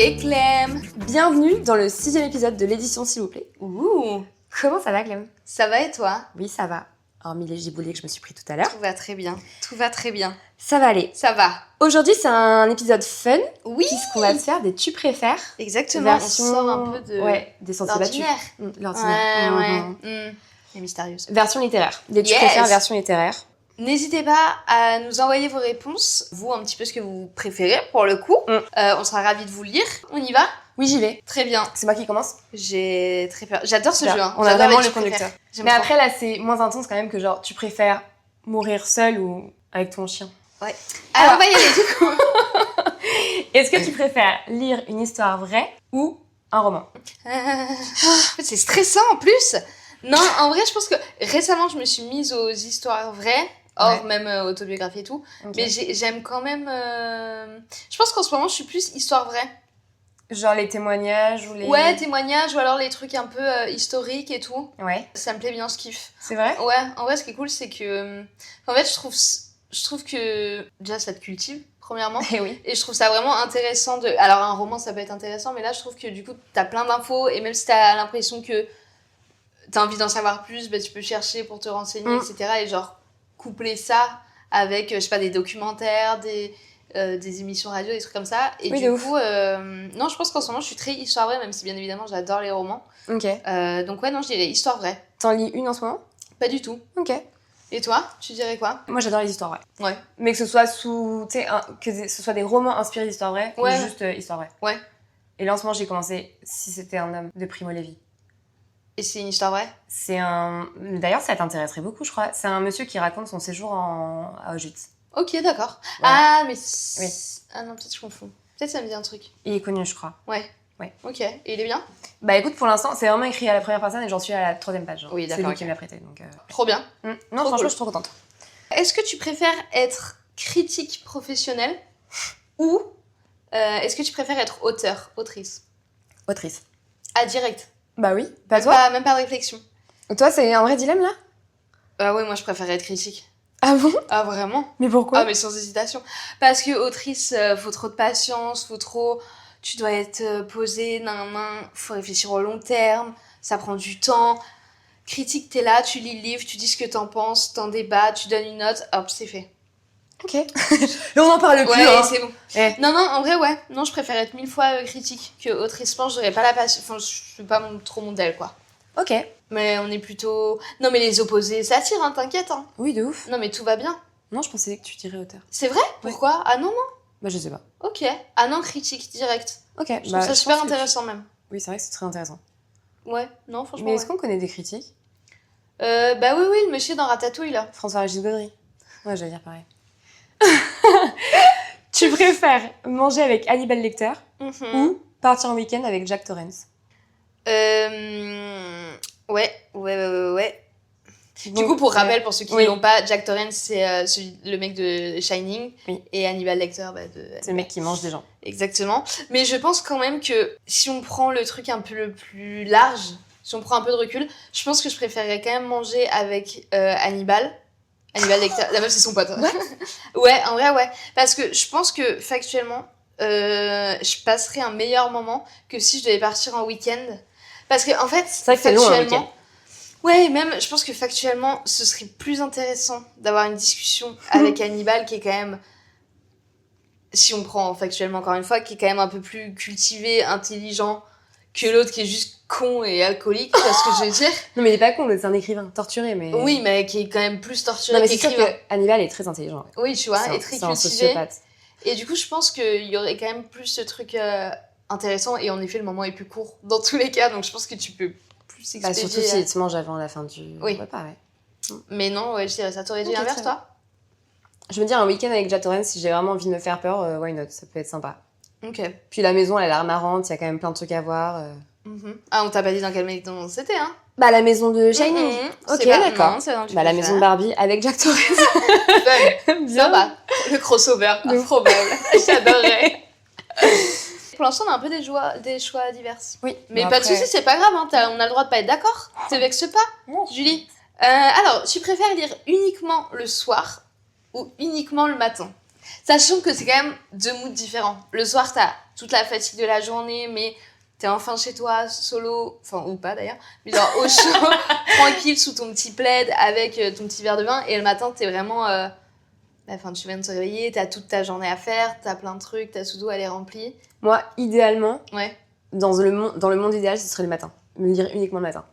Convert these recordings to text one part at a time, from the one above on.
et Clem. Bienvenue dans le 6e épisode de l'édition s'il vous plaît. Ouh, Comment ça va Clem? ça va et toi? Oui ça va, hormis les giboulées que je me suis pris tout à l'heure. Tout va très bien, tout va très bien. Ça va aller. Ça va. Aujourd'hui c'est un épisode fun, Oui, puisqu'on va se faire des tu préfères. exactement, Version... on sort un peu de Ouais, des sentiers battus. l'ordinaire. L'ordinaire. Ouais. Les mystérieuses. Version littéraire. Des tu Yes. préfères version littéraire. N'hésitez pas à nous envoyer vos réponses, vous un petit peu ce que vous préférez pour le coup. On sera ravis de vous lire. On y va? Oui j'y vais. Très bien. C'est moi qui commence. J'ai très peur. J'adore ce Là, jeu. Hein. on a J'adore vraiment les le tu préfères. conducteur. J'aime Mais trop. après là c'est moins intense quand même que genre tu préfères mourir seul ou avec ton chien. Ouais. Alors on va y aller du coup. Est-ce que tu préfères lire une histoire vraie ou un roman? En fait, c'est stressant en plus. Non, en vrai, je pense que récemment, je me suis mise aux histoires vraies, hors même autobiographie et tout. Ok. Mais j'aime quand même. Je pense qu'en ce moment, je suis plus histoire vraie. Genre les témoignages ou les... Ouais, témoignages ou alors les trucs un peu historiques et tout. Ouais, Ça me plaît bien, je kiffe. c'est vrai? Ouais, en vrai, ce qui est cool, c'est que. En fait, je trouve que. Déjà, ça te cultive, premièrement. Eh oui. Et je trouve ça vraiment intéressant de... Alors, un roman, ça peut être intéressant, mais là, je trouve que du coup, t'as plein d'infos, et même si t'as l'impression que t'as envie d'en savoir plus, bah, tu peux chercher pour te renseigner, etc. Et genre, coupler ça avec, je sais pas, des documentaires, des émissions radio, des trucs comme ça. Et Oui, du de ouf. coup, non, je pense qu'en ce moment, je suis très histoire vraie, même si bien évidemment, j'adore les romans. Ok. Donc ouais, non, je dirais histoire vraie. T'en lis une en ce moment? Pas du tout. Ok. Et toi, tu dirais quoi? Moi j'adore les histoires vraies. Ouais. Mais que ce soit sous... Tu sais, que ce soit des romans inspirés d'histoires vraies Ouais. ou juste histoires vraies. Ouais. Et là en ce moment j'ai commencé Si c'était un homme de Primo Levi. Et c'est une histoire vraie? C'est un... D'ailleurs ça t'intéresserait beaucoup je crois. C'est un monsieur qui raconte son séjour à Auschwitz. Ok, d'accord. Voilà. Ah, mais... Oui. Ah non, peut-être je confonds. Peut-être ça me dit un truc. Il est connu je crois. Ouais. Ouais. Ok. Et il est bien? Bah écoute pour l'instant c'est vraiment écrit à la première personne et j'en suis à la 3e page. Genre. Oui, C'est d'accord, lui ok. qui me l'a prêté donc... Trop bien. Non Trop franchement cool. je suis trop contente. Est-ce que tu préfères être critique professionnelle ou est-ce que tu préfères être auteur, autrice? Autrice. Ah, direct. Bah oui. Pas toi? Même pas de réflexion. Toi c'est un vrai dilemme là? Ah ouais, moi je préfère être critique. Ah bon? Ah vraiment? Mais pourquoi? Ah mais sans hésitation. Parce que autrice, faut trop de patience, faut trop... Tu dois être posée, faut réfléchir au long terme, ça prend du temps. Critique, t'es là, tu lis le livre, tu dis ce que t'en penses, t'en débats, tu donnes une note, hop, c'est fait. Ok. Là on en parle plus Ouais, hein. c'est bon. Eh. Non, en vrai, ouais. Non, je préfère être 1000 fois critique que autrice. Je pense que j'aurais pas la patience. Enfin, je suis pas trop mon del, quoi. Ok. Mais on est plutôt... Non, mais les opposés s'attirent, hein, t'inquiète. Hein. Oui, de ouf. Non, mais tout va bien. Non, je pensais que tu dirais auteur. C'est vrai? Pourquoi? Ah non. Bah, je sais pas. Ok. Ah non, critique, direct. Ok. Je trouve ça super intéressant, même. Oui, c'est vrai que c'est très intéressant. Ouais, non, franchement, Mais est-ce ouais. qu'on connaît des critiques? Bah oui, le monsieur dans Ratatouille, là. François-Régis Gaudry. Ouais, j'allais dire pareil. Tu préfères manger avec Hannibal Lecter ou partir en week-end avec Jack Torrance? Ouais. Du Donc, coup, pour rappel, pour ceux qui oui. ne l'ont pas, Jack Torrance, c'est le mec de Shining. Oui. Et Hannibal Lecter, C'est le mec qui mange des gens. Exactement. Mais je pense quand même que si on prend le truc un peu le plus large, si on prend un peu de recul, je pense que je préférerais quand même manger avec Hannibal Lecter. La meuf, c'est son pote. Ouais, en vrai, ouais. Parce que je pense que factuellement, je passerais un meilleur moment que si je devais partir en week-end. Parce que en fait, C'est vrai que c'est long, un week-end. Ouais, même, je pense que factuellement, ce serait plus intéressant d'avoir une discussion avec Hannibal qui est quand même, si on prend factuellement encore une fois, qui est quand même un peu plus cultivé, intelligent que l'autre qui est juste con et alcoolique, tu vois ce que je veux dire? Non, mais il est pas con, c'est un écrivain torturé, mais... Oui, mais qui est quand même plus torturé Non, mais c'est sûr qu'écrivain. que Hannibal est très intelligent. Ouais. Oui, tu vois, et très C'est un cultivé. sociopathe. Et du coup, je pense qu'il y aurait quand même plus ce truc intéressant, et en effet, le moment est plus court dans tous les cas, donc je pense que tu peux plus Bah, expédier. surtout s'il te mange avant la fin du repas, ouais. Mais non, ouais, je dirais ça. T'aurais dit Ok, l'inverse, très toi? Je veux dire, un week-end avec Jack Torrance, si j'ai vraiment envie de me faire peur, why not? Ça peut être sympa. Ok. Puis la maison, elle a l'air marrante, il y a quand même plein de trucs à voir. Ah, on t'a pas dit dans quel maison c'était, hein? Bah, la maison de Shining. Ok, C'est pas- d'accord. non, c'est dans du Bah, la préfères. maison de Barbie avec Jack Torrance. Fun. Bien. Sympa. Le crossover, De ouf. improbable. J'adorerais. Pour l'instant, on a un peu des choix divers. Oui. Mais bon, pas de après- soucis, c'est pas grave, hein, on a le droit de pas être d'accord. Te vexe pas, Non. Julie. Alors, tu préfères lire uniquement le soir ou uniquement le matin? Sachant que c'est quand même 2 moods différents. Le soir, t'as toute la fatigue de la journée, mais t'es enfin chez toi, solo, enfin, ou pas d'ailleurs, mais genre au chaud, tranquille, sous ton petit plaid, avec ton petit verre de vin, et le matin, t'es vraiment... Enfin, tu viens de te réveiller, t'as toute ta journée à faire, t'as plein de trucs, ta to-do, elle est remplie. Moi, idéalement, Ouais. dans le monde idéal, ce serait le matin. Me lire uniquement le matin.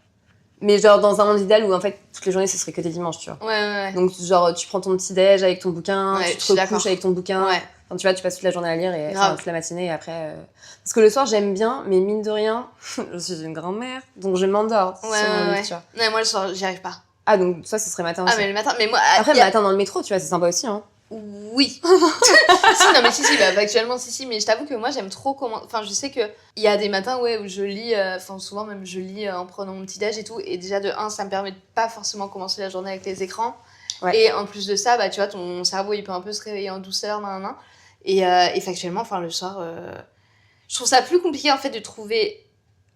Mais genre dans un monde idéal où en fait toutes les journées ce serait que des dimanches, tu vois. Ouais. Donc genre tu prends ton petit déj avec ton bouquin, Ouais, tu te recouches avec ton bouquin. Ouais. Enfin, tu vois, tu passes toute la journée à lire et Grave. toute la matinée et après. Parce que le soir j'aime bien, mais mine de rien, je suis une grand-mère, donc je m'endors sur mon lit, tu vois. Ouais, moi le soir, j'y arrive pas. Ah donc ça ce serait matin aussi. Ah mais le matin, mais moi. Après le matin dans le métro, tu vois, c'est sympa aussi, hein. Oui. Si, non mais si, bah, actuellement si, mais je t'avoue que moi j'aime trop comment... Enfin, je sais que il y a des matins où je lis, enfin souvent même je lis en prenant mon petit déj et tout, et déjà de 1, ça me permet de pas forcément commencer la journée avec les écrans. Ouais. Et en plus de ça, bah tu vois, ton cerveau il peut un peu se réveiller en douceur, et factuellement, enfin le soir, je trouve ça plus compliqué en fait de trouver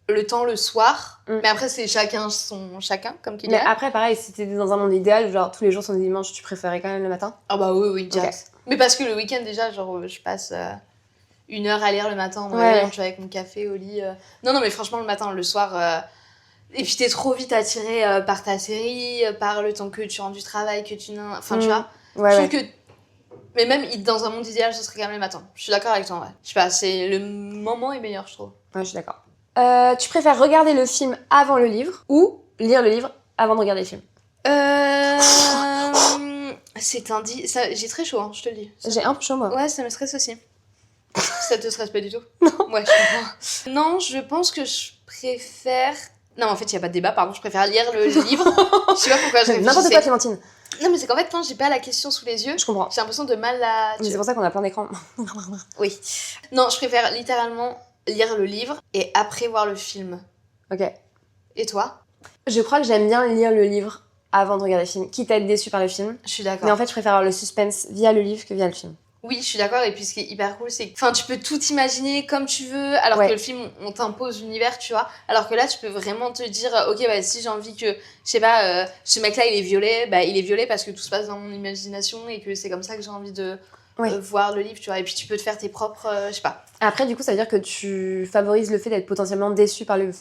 le temps le soir, mais après c'est chacun, comme tu dis. Mais après pareil, si t'étais dans un monde idéal, genre tous les jours sont des dimanches, tu préférais quand même le matin? Ah bah oui, direct. Okay. Mais parce que le week-end déjà, genre je passe 1 heure à lire le matin en me réveillant, tu vois, avec mon café au lit. Non mais franchement le matin, le soir... Et puis t'es trop vite attiré par ta série, par le temps que tu rentres du travail, que tu... Enfin tu vois, je trouve que... Mais même dans un monde idéal, ce serait quand même le matin. Je suis d'accord avec toi, ouais. Je sais pas, le moment est meilleur, je trouve. Ouais, je suis d'accord. Tu préfères regarder le film avant le livre ou lire le livre avant de regarder le film? J'ai très chaud, hein, je te le dis. J'ai un peu chaud, moi. Ouais, ça me stresse aussi. Ça te stresse pas du tout? Non. Ouais, je comprends. Non, je pense que je préfère... Non, en fait, il n'y a pas de débat, pardon. Je préfère lire le livre. Je sais pas pourquoi je réfléchissais. N'importe quoi, Clémentine. Non, mais c'est qu'en fait, quand j'ai pas la question sous les yeux, je comprends. J'ai l'impression de mal la... Mais c'est pour ça qu'on a plein d'écrans. Oui. Non, je préfère littéralement lire le livre et après voir le film. Ok. Et toi? Je crois que j'aime bien lire le livre avant de regarder le film, quitte à être déçue par le film. Je suis d'accord. Mais en fait, je préfère avoir le suspense via le livre que via le film. Oui, je suis d'accord. Et puis ce qui est hyper cool, c'est que tu peux tout imaginer comme tu veux, alors que le film, on t'impose l'univers, tu vois. Alors que là, tu peux vraiment te dire, ok, bah si j'ai envie que, je sais pas, ce mec-là, il est violet, bah il est violet parce que tout se passe dans mon imagination et que c'est comme ça que j'ai envie de voir le livre, tu vois. Et puis tu peux te faire tes propres, je sais pas. Après, du coup, ça veut dire que tu favorises le fait d'être potentiellement déçu par le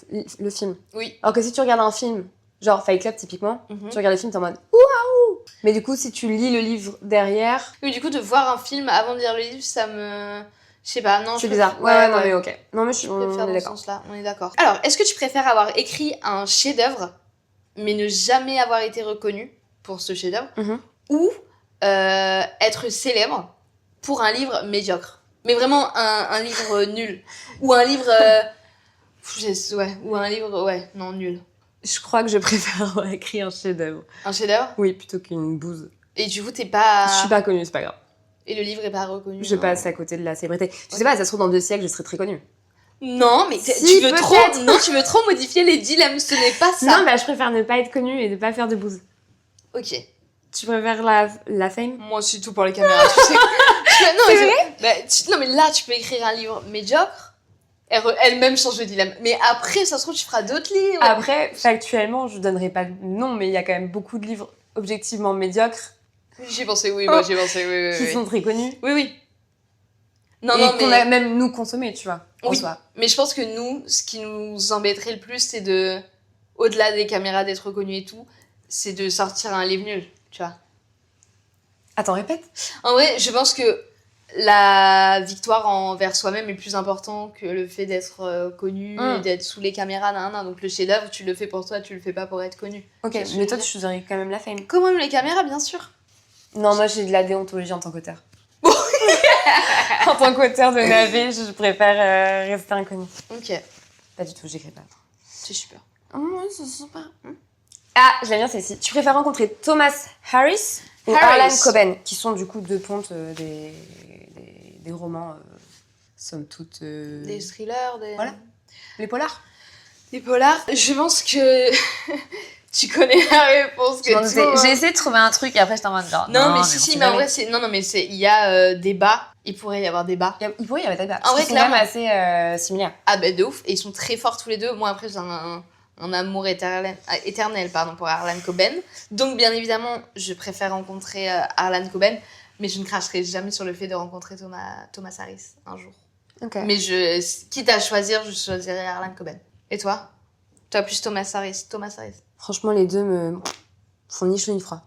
film. Oui. Alors que si tu regardes un film, genre Fight Club typiquement, tu regardes le film, t'es en mode waouh! Mais du coup, si tu lis le livre derrière. Oui, du coup, de voir un film avant de lire le livre, ça me. Je sais pas, non. C'est bizarre. Ouais, non, mais ok. Non, mais je préfère dans ce sens-là, on est d'accord. Alors, est-ce que tu préfères avoir écrit un chef-d'œuvre, mais ne jamais avoir été reconnu pour ce chef-d'œuvre, ou être célèbre pour un livre médiocre? Mais vraiment un livre nul. Ou un livre. Ou un livre. Non, nul. Je crois que je préfère avoir écrit un chef-d'œuvre. Un chef-d'œuvre? Oui, plutôt qu'une bouse. Et du coup, t'es pas... Je suis pas connue, c'est pas grave. Et le livre est pas reconnu? Je passe à côté de la célébrité. Tu sais pas, ça se trouve dans 2 siècles, je serai très connue. Non, mais tu veux trop modifier les dilemmes, ce n'est pas ça. Non, mais je préfère ne pas être connue et ne pas faire de bouse. Ok. Tu préfères la fame? Moi, c'est tout pour les caméras, tu sais. Non, mais là, tu peux écrire un livre médiocre. Elle-même change de dilemme. Mais après, ça se trouve, tu feras d'autres livres. Après, factuellement, je donnerai pas de nom, mais il y a quand même beaucoup de livres objectivement médiocres. J'y ai pensé, oui, moi j'y ai pensé, oui. Qui sont très connus. Oui. Non, mais... qu'on a même nous consommé, tu vois. Oui, mais je pense que nous, ce qui nous embêterait le plus, c'est de, au-delà des caméras, d'être reconnus et tout, c'est de sortir un livre nul, tu vois. Attends, répète. En vrai, je pense que la victoire envers soi-même est plus important que le fait d'être connu et d'être sous les caméras, donc le chef-d'œuvre, tu le fais pour toi, tu le fais pas pour être connu. Ok, mais toi, tu choisirais quand même la fame. Comment les caméras, bien sûr. Non, moi, j'ai de la déontologie en tant qu'auteur. En tant qu'auteur de navet, je préfère rester inconnue. Ok. Pas du tout, j'écris pas. C'est super. Oh, c'est super. Ah, j'aime bien celle-ci. Tu préfères rencontrer Thomas Harris ou Harlan Coben, qui sont du coup 2 pontes des romans, somme toute... Des thrillers, des... Voilà. Les polars. Les polars. Je pense que tu connais la réponse. J'ai essayé de trouver un truc et après j'étais en mode genre... Non, mais si, mais en vrai, c'est... Non, mais c'est... Il y a débat. Il pourrait y avoir débat. Il pourrait y avoir débat. En vrai, c'est quand même assez similaire. Ah bah de ouf. Et ils sont très forts tous les deux. Moi, après, j'ai un amour éternel pour Harlan Coben. Donc, bien évidemment, je préfère rencontrer Harlan Coben. Mais je ne cracherai jamais sur le fait de rencontrer Thomas Harris un jour. Ok. Mais quitte à choisir, je choisirais Harlan Coben. Et toi? Toi plus Thomas Harris. Franchement, les deux me font ni chaud ni froid.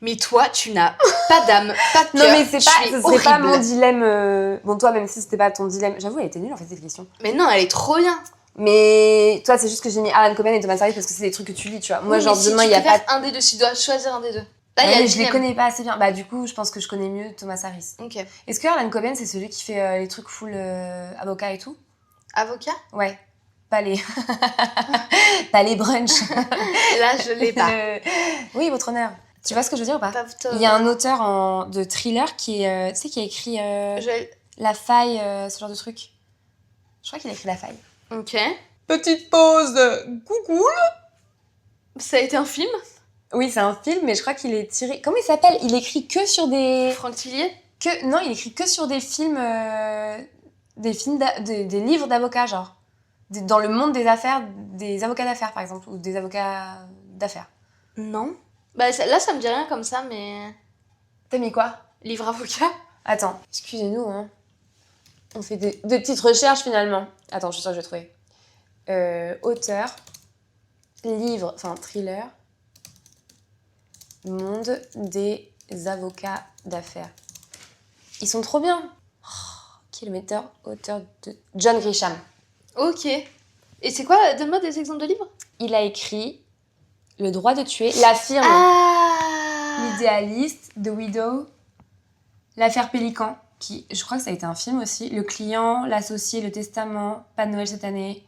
Mais toi, tu n'as pas d'âme, pas de cœur. Non, mais ce serait pas mon horrible. dilemme. Bon, toi, même si c'était pas ton dilemme. J'avoue, elle était nulle en fait cette question. Mais non, elle est trop bien. Mais toi, c'est juste que j'ai mis Harlan Coben et Thomas Harris parce que c'est des trucs que tu lis, tu vois. Moi, Oui, genre, mais si demain, il tu y a pas. préfères un des deux, si tu dois choisir un des deux. Là, il y a mais le je les dilemme. connais pas assez bien. Bah, du coup, je pense que je connais mieux Thomas Harris. Ok. Est-ce que Harlan Coben, c'est celui qui fait les trucs full avocat et tout? Avocat? Ouais. Pas les. Pas les brunchs. Là, je l'ai pas. Oui, votre honneur. Tu vois ce que je veux dire ou pas? Il y a un auteur de thriller qui est, tu sais, qui a écrit La Faille, ce genre de truc. Je crois qu'il a écrit La Faille. Ok. Petite pause. Coucou. Ça a été un film? Oui, c'est un film, mais je crois qu'il est tiré. Comment il s'appelle? Il écrit que sur des. Franck Tillier? Non, il écrit que sur des films, des livres d'avocats, genre. Dans le monde des affaires, des avocats d'affaires, par exemple, ou des avocats d'affaires. Non. Bah là, ça me dit rien comme ça, mais... T'as mis quoi? Livre avocat? Attends, excusez-nous, hein. On fait des petites recherches, finalement. Attends, je suis sûre que je vais trouver. Auteur, livre, enfin, thriller, monde des avocats d'affaires. Ils sont trop bien. Qui est le auteur de John Grisham. Ok. Et c'est quoi? Donne-moi des exemples de livres. Il a écrit Le droit de tuer, La firme, L'idéaliste, The Widow, L'affaire Pélican, qui, je crois que ça a été un film aussi, Le client, L'associé, Le testament, Pas de Noël cette année.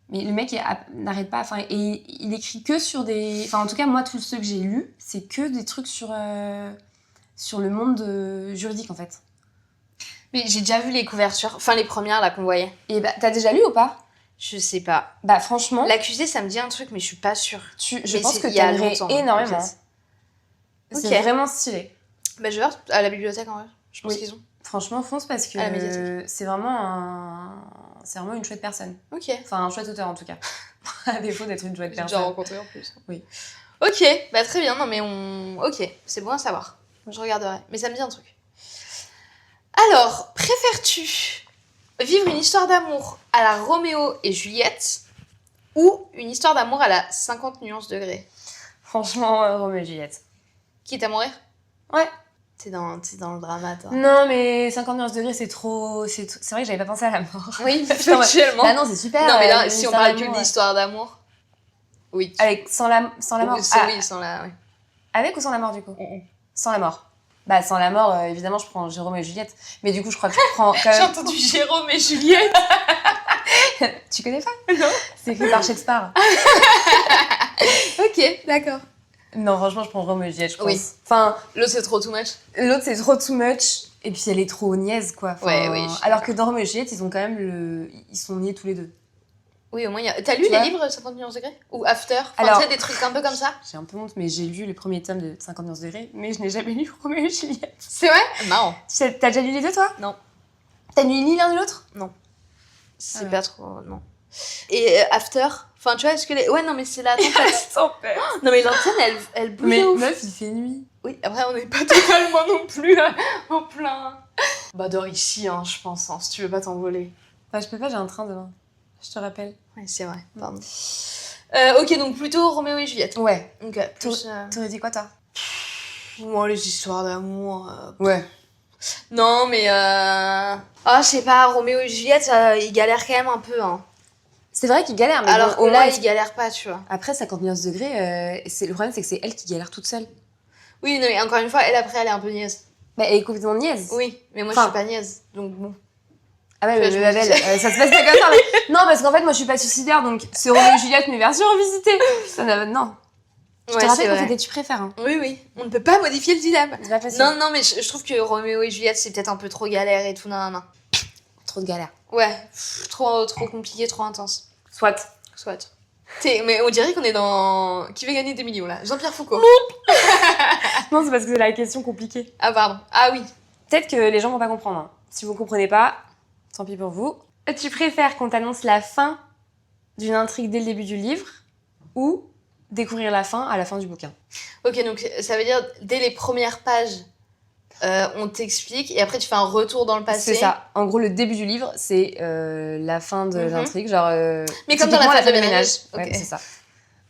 Mais le mec n'arrête pas, enfin, et il écrit que sur des... Enfin, en tout cas, moi, tous ceux que j'ai lus, c'est que des trucs sur le monde juridique, en fait. Mais j'ai déjà vu les couvertures, enfin les premières là qu'on voyait. Et bah, t'as déjà lu ou pas? Je sais pas. Bah, franchement... L'accusé, ça me dit un truc, mais je suis pas sûre. Je pense que il y a t'aimerais longtemps, énormément. peut-être. C'est Ok. vraiment stylé. Bah je vais voir à la bibliothèque en vrai. Je pense Oui. qu'ils ont. Franchement, fonce parce que À la médiathèque. c'est vraiment une chouette personne. Ok. Enfin, un chouette auteur en tout cas. À défaut d'être une chouette J'ai personne. déjà rencontré en plus. Oui. Ok, bah très bien, non mais Ok, c'est bon à savoir. Je regarderai, mais ça me dit un truc. Alors, préfères-tu vivre une histoire d'amour à la Roméo et Juliette ou une histoire d'amour à la 50 nuances degrés? Franchement, Roméo et Juliette. Quitte à mourir? Ouais. T'es dans le drama, toi. Non, mais 50 nuances degrés, c'est trop... C'est vrai que j'avais pas pensé à la mort. Oui, actuellement. Bah non, c'est super. Non, mais là, une si on histoire parle que d'amour, d'histoire d'amour. Oui. Avec, sans la mort. Oui, sans la... Oui. Avec ou sans la mort, du coup? Sans la mort. Bah, sans la mort, évidemment, je prends Jérôme et Juliette. Mais du coup, je crois que je prends quand J'ai même... entendu Jérôme et Juliette. Tu connais pas? Non. C'est écrit par Shakespeare. Ok, d'accord. Non, franchement, je prends Roméo et Juliette, je pense. Oui. Enfin, L'autre, c'est trop too much. l'autre, c'est trop too much. Et puis, elle est trop niaise, quoi. Enfin, Ouais, oui. Alors que dans Roméo et Juliette, ils ont quand même Ils sont niais tous les deux. Oui, au moins, il y a... T'as lu Tu les vois livres 50 nuances degrés? Ou After? Enfin, Alors- tu sais, des trucs un peu comme ça? J'ai un peu honte, mais j'ai lu le premier tome de 50 nuances degrés, mais je n'ai jamais lu Roméo et Juliette. C'est vrai? Marrant. T'as déjà lu les deux, toi? Non. T'as lu ni l'un ni l'autre? C'est Ah ouais. pas trop... Non. Et After? Enfin, tu vois, est-ce que les... Ouais, non, mais c'est la tempête. Non, mais l'antenne, elle bouge Mais de ouf. meuf, il fait nuit. Oui, après, on n'est pas totalement non plus en plein... Bah, dors ici, hein, je pense, hein, si tu veux pas t'envoler. Enfin, je peux pas, j'ai un train demain. Je te rappelle. Ouais, c'est vrai, pardon. Ok, donc plutôt Roméo et Juliette. Ouais. Ok, plus... T'aurais dit quoi, toi? Moi, les histoires d'amour... Ouais. Non, mais... Ah, je sais pas, Roméo et Juliette, ils galèrent quand même un peu, hein. C'est vrai qu'il galère, mais Alors bon, que au là, moins, ils galèrent pas, tu vois. Après, 50 nuances degrés, le problème, c'est que c'est elle qui galère toute seule. Oui, non, mais encore une fois, elle, après, elle est un peu niaise. Bah, elle est complètement niaise. Oui, mais moi, Enfin- je suis pas niaise, donc bon. Ah ouais, Tu vois, mais je me Babel, disais. ça se passe pas comme ça. Mais... Non, parce qu'en fait, moi, je suis pas suicidaire, donc c'est Roméo et Juliette, mais version revisitée. Non. Je te Ouais, rappelle c'est qu'on vrai. fait des tu préfères. Hein. Oui, oui, on ne peut pas modifier le dilemme. C'est pas facile. Non, mais je trouve que Roméo et Juliette, c'est peut-être un peu trop galère et tout, non. Trop de galère. Ouais, trop compliqué, trop intense. Soit. Soit. Mais on dirait qu'on est dans... Qui veut gagner des millions, là? Jean-Pierre Foucault. Non, c'est parce que c'est la question compliquée. Ah, pardon. Ah oui. Peut-être que les gens vont pas comprendre. Hein. Si vous comprenez pas, tant pis pour vous. Tu préfères qu'on t'annonce la fin d'une intrigue dès le début du livre ou découvrir la fin à la fin du bouquin? Ok, donc ça veut dire, dès les premières pages, on t'explique et après tu fais un retour dans le passé. C'est ça. En gros, le début du livre, c'est la fin de l'intrigue. Genre, mais comme dans la femme de ménage. Ouais, c'est ça.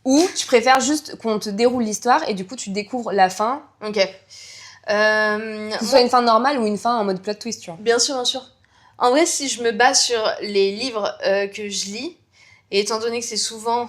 Ou tu préfères juste qu'on te déroule l'histoire et du coup, tu découvres la fin. Ok. Que ce soit une fin normale ou une fin en mode plot twist, tu vois. Bien sûr, bien sûr. En vrai, si je me base sur les livres que je lis, et étant donné que c'est souvent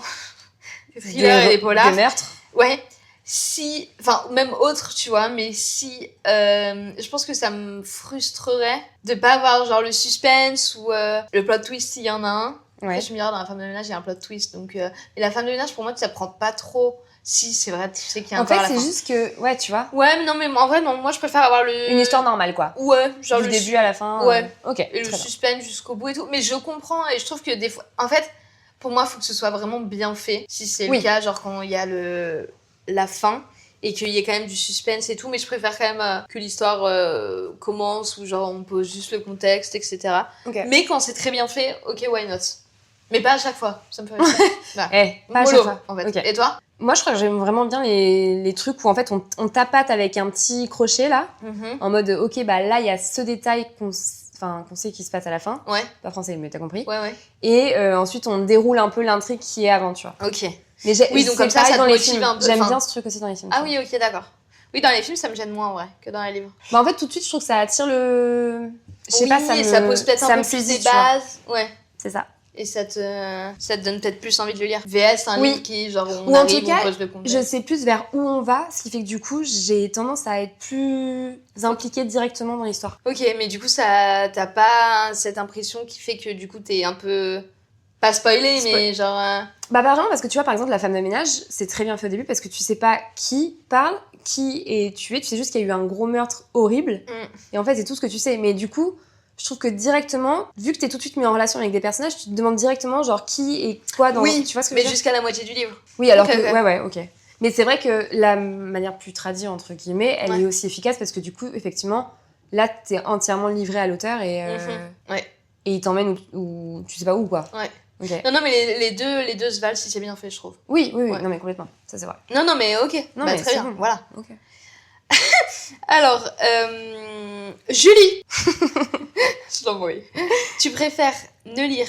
des thrillers et des polars... Des meurtres. Ouais. Si... Enfin, même autres, tu vois, mais si... je pense que ça me frustrerait de pas avoir genre le suspense ou le plot twist s'il y en a un. Ouais. Après, je me dis, dans la femme de ménage, il y a un plot twist. Donc, et la femme de ménage, pour moi, ça prend pas trop... Si, c'est vrai, tu sais qu'il y a un En fait, c'est juste que... Ouais, tu vois. Ouais, mais non, mais en vrai, non, moi, je préfère avoir le... Une histoire normale, quoi. Ouais, genre du début à la fin. Ouais. Ok, et le suspense jusqu'au bout et tout. Mais je comprends et je trouve que des fois... En fait, pour moi, il faut que ce soit vraiment bien fait. Si c'est le cas, genre quand il y a la fin et qu'il y ait quand même du suspense et tout. Mais je préfère quand même que l'histoire commence ou genre on pose juste le contexte, etc. Okay. Mais quand c'est très bien fait, ok, why not. Mais pas à chaque fois, ça me fait rire. Bah, pas à chaque fois. En fait. Okay. Et toi? Moi, je crois que j'aime vraiment bien les trucs où en fait on tapate avec un petit crochet là, en mode ok, bah là il y a ce détail qu'on sait qui se passe à la fin. Ouais. Pas français, mais t'as compris. Ouais. Et ensuite on déroule un peu l'intrigue qui est avant, tu vois. Ok. Mais oui, donc comme ça dans te les motive films. un peu. J'aime bien ce truc aussi dans les films. Ah oui, ok, d'accord. Oui, dans les films, ça me gêne moins en vrai que dans les livres. Bah en fait, tout de suite, je trouve que ça attire le. Je sais pas, ça pose peut-être un peu plus des bases. Ouais. C'est ça. Et ça te donne peut-être plus envie de le lire. VS, un livre qui, genre, on ou arrive, en tout cas, on pose le contexte. Je sais plus vers où on va, ce qui fait que du coup, j'ai tendance à être plus impliquée directement dans l'histoire. Ok, mais du coup, t'as pas cette impression qui fait que du coup, t'es un peu... Pas spoilé, mais genre... Bah par exemple, parce que tu vois, par exemple, la femme de ménage, c'est très bien fait au début parce que tu sais pas qui parle, qui est tué, tu sais juste qu'il y a eu un gros meurtre horrible. Et en fait, c'est tout ce que tu sais. Mais du coup... Je trouve que directement, vu que t'es tout de suite mis en relation avec des personnages, tu te demandes directement genre qui et quoi dans... Oui, tu vois ce que mais je veux dire jusqu'à la moitié du livre. Oui, alors que... Ouais, ok. Mais c'est vrai que la manière plus tradie, entre guillemets, elle est aussi efficace parce que du coup, effectivement, là, t'es entièrement livré à l'auteur et... et il t'emmène où tu sais pas où, quoi. Ouais. Okay. Non, mais les deux se valent si c'est bien fait, je trouve. Oui, non, mais complètement. Ça, c'est vrai. Non, mais ok. Non, bah, mais très bien, bon. voilà. Ok. Alors, Julie, je l'envoie. Tu préfères ne lire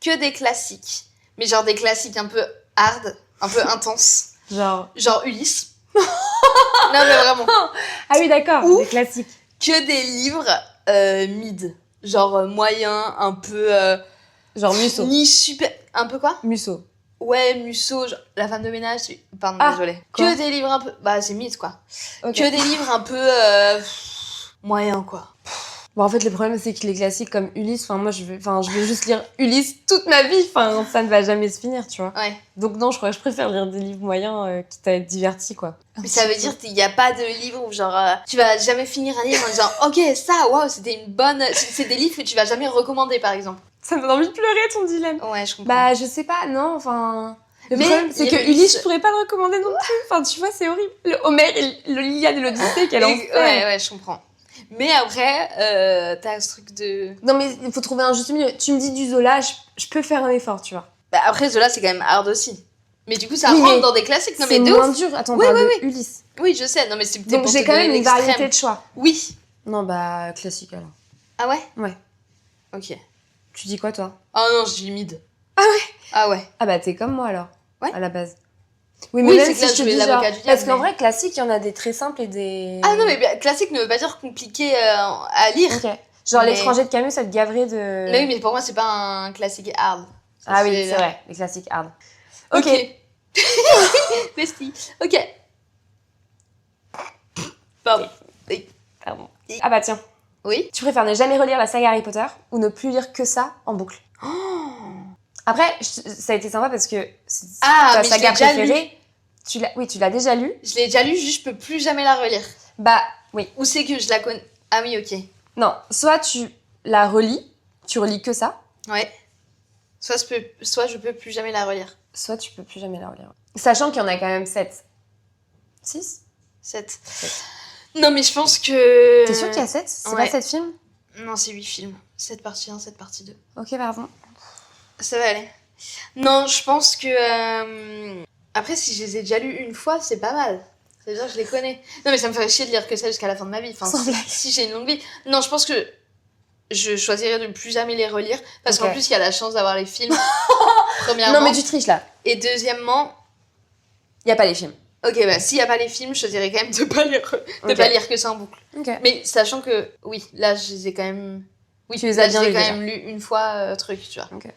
que des classiques, mais genre des classiques un peu hard, un peu intenses, genre Ulysse. Non mais vraiment. Ah oui, d'accord. Ou des classiques. Que des livres mid, genre moyen, un peu genre Musso. Ni super, un peu quoi? Musso. Ouais, Musso, genre, la femme de ménage, pardon, désolée. Quoi? Que des livres un peu... Bah, c'est mythe, quoi. Okay. Que des livres un peu... moyens, quoi. Bon, en fait, le problème, c'est que les classiques comme Ulysse, moi, je vais juste lire Ulysse toute ma vie. Enfin, ça ne va jamais se finir, tu vois. Ouais. Donc non, je crois que je préfère lire des livres moyens quitte à être divertie, quoi. Mais ça veut dire qu'il n'y a pas de livre où, genre, tu vas jamais finir un livre en disant « Ok, ça, waouh, c'était une bonne... » C'est des livres que tu vas jamais recommander, par exemple. Ça me donne envie de pleurer, ton dilemme. Ouais, je comprends. Bah, je sais pas, non, enfin... Le problème, c'est que Ulysse, je pourrais pas le recommander non plus. Enfin, tu vois, c'est horrible. Le Homère, l'Iliade et l'Odyssée, quel enfer. Ouais, je comprends. Mais après, t'as ce truc de... Non, mais il faut trouver un juste milieu. Tu me dis du Zola, je peux faire un effort, tu vois. Bah, après, Zola, c'est quand même hard aussi. Mais du coup, ça rentre dans des classiques. Non, mais c'est moins dur. Attends, on parle de Ulysse. Oui, je sais. Non, mais c'est donc, j'ai quand même une variété de choix. Oui. Non, bah, classique, alors. Ah ouais? Ouais. Ok. Tu dis quoi, toi? Oh non, je dis mid. Ah ouais? Ah ouais. Ah bah, t'es comme moi, alors. Ouais. À la base. Oui, mais même si je te dis genre... Parce qu'en vrai, classique, il y en a des très simples et des... Ah non, mais classique ne veut pas dire compliqué à lire. Ok. Genre, l'étranger de Camus, ça te gaverait de... Mais oui, mais pour moi, c'est pas un classique hard. Ah oui, c'est vrai. Les classiques hard. Ok. Bestie. Ok. Pardon. Oui. Pardon. Ah bah tiens. Oui. Tu préfères ne jamais relire la saga Harry Potter ou ne plus lire que ça en boucle? Après, ça a été sympa parce que ta saga préférée, tu l'as déjà lu. Je l'ai déjà lu, juste je peux plus jamais la relire. Bah oui. Ou c'est que je la connais. Ah oui, ok. Non, soit tu la relis, tu relis que ça. Ouais. Soit je peux plus jamais la relire. Soit tu peux plus jamais la relire. Sachant qu'il y en a quand même 7. 6 7. Non, mais je pense que... T'es sûre qu'il y a 7? C'est pas 7 films? Non, c'est 8 films. 7 parties 1, 7 parties 2. Ok, pardon. Ça va aller. Non, je pense que... Après, si je les ai déjà lus une fois, c'est pas mal. C'est-à-dire, je les connais. Non, mais ça me ferait chier de lire que ça jusqu'à la fin de ma vie. Enfin, Sans blague. si j'ai une longue vie. Non, je pense que je choisirais de ne plus jamais les relire. Parce qu'en plus, il y a la chance d'avoir les films. Premièrement. Non, mais tu triches là. Et deuxièmement, Il y a pas les films. ok, bah s'il n'y a pas les films, je choisirais quand même de pas Ok. pas lire que ça en boucle. Ok. Mais sachant que, oui, là, je les ai quand même. Oui, Tu les là, as bien je les ai lus, quand déjà. même lu une fois, truc, tu vois. Ok.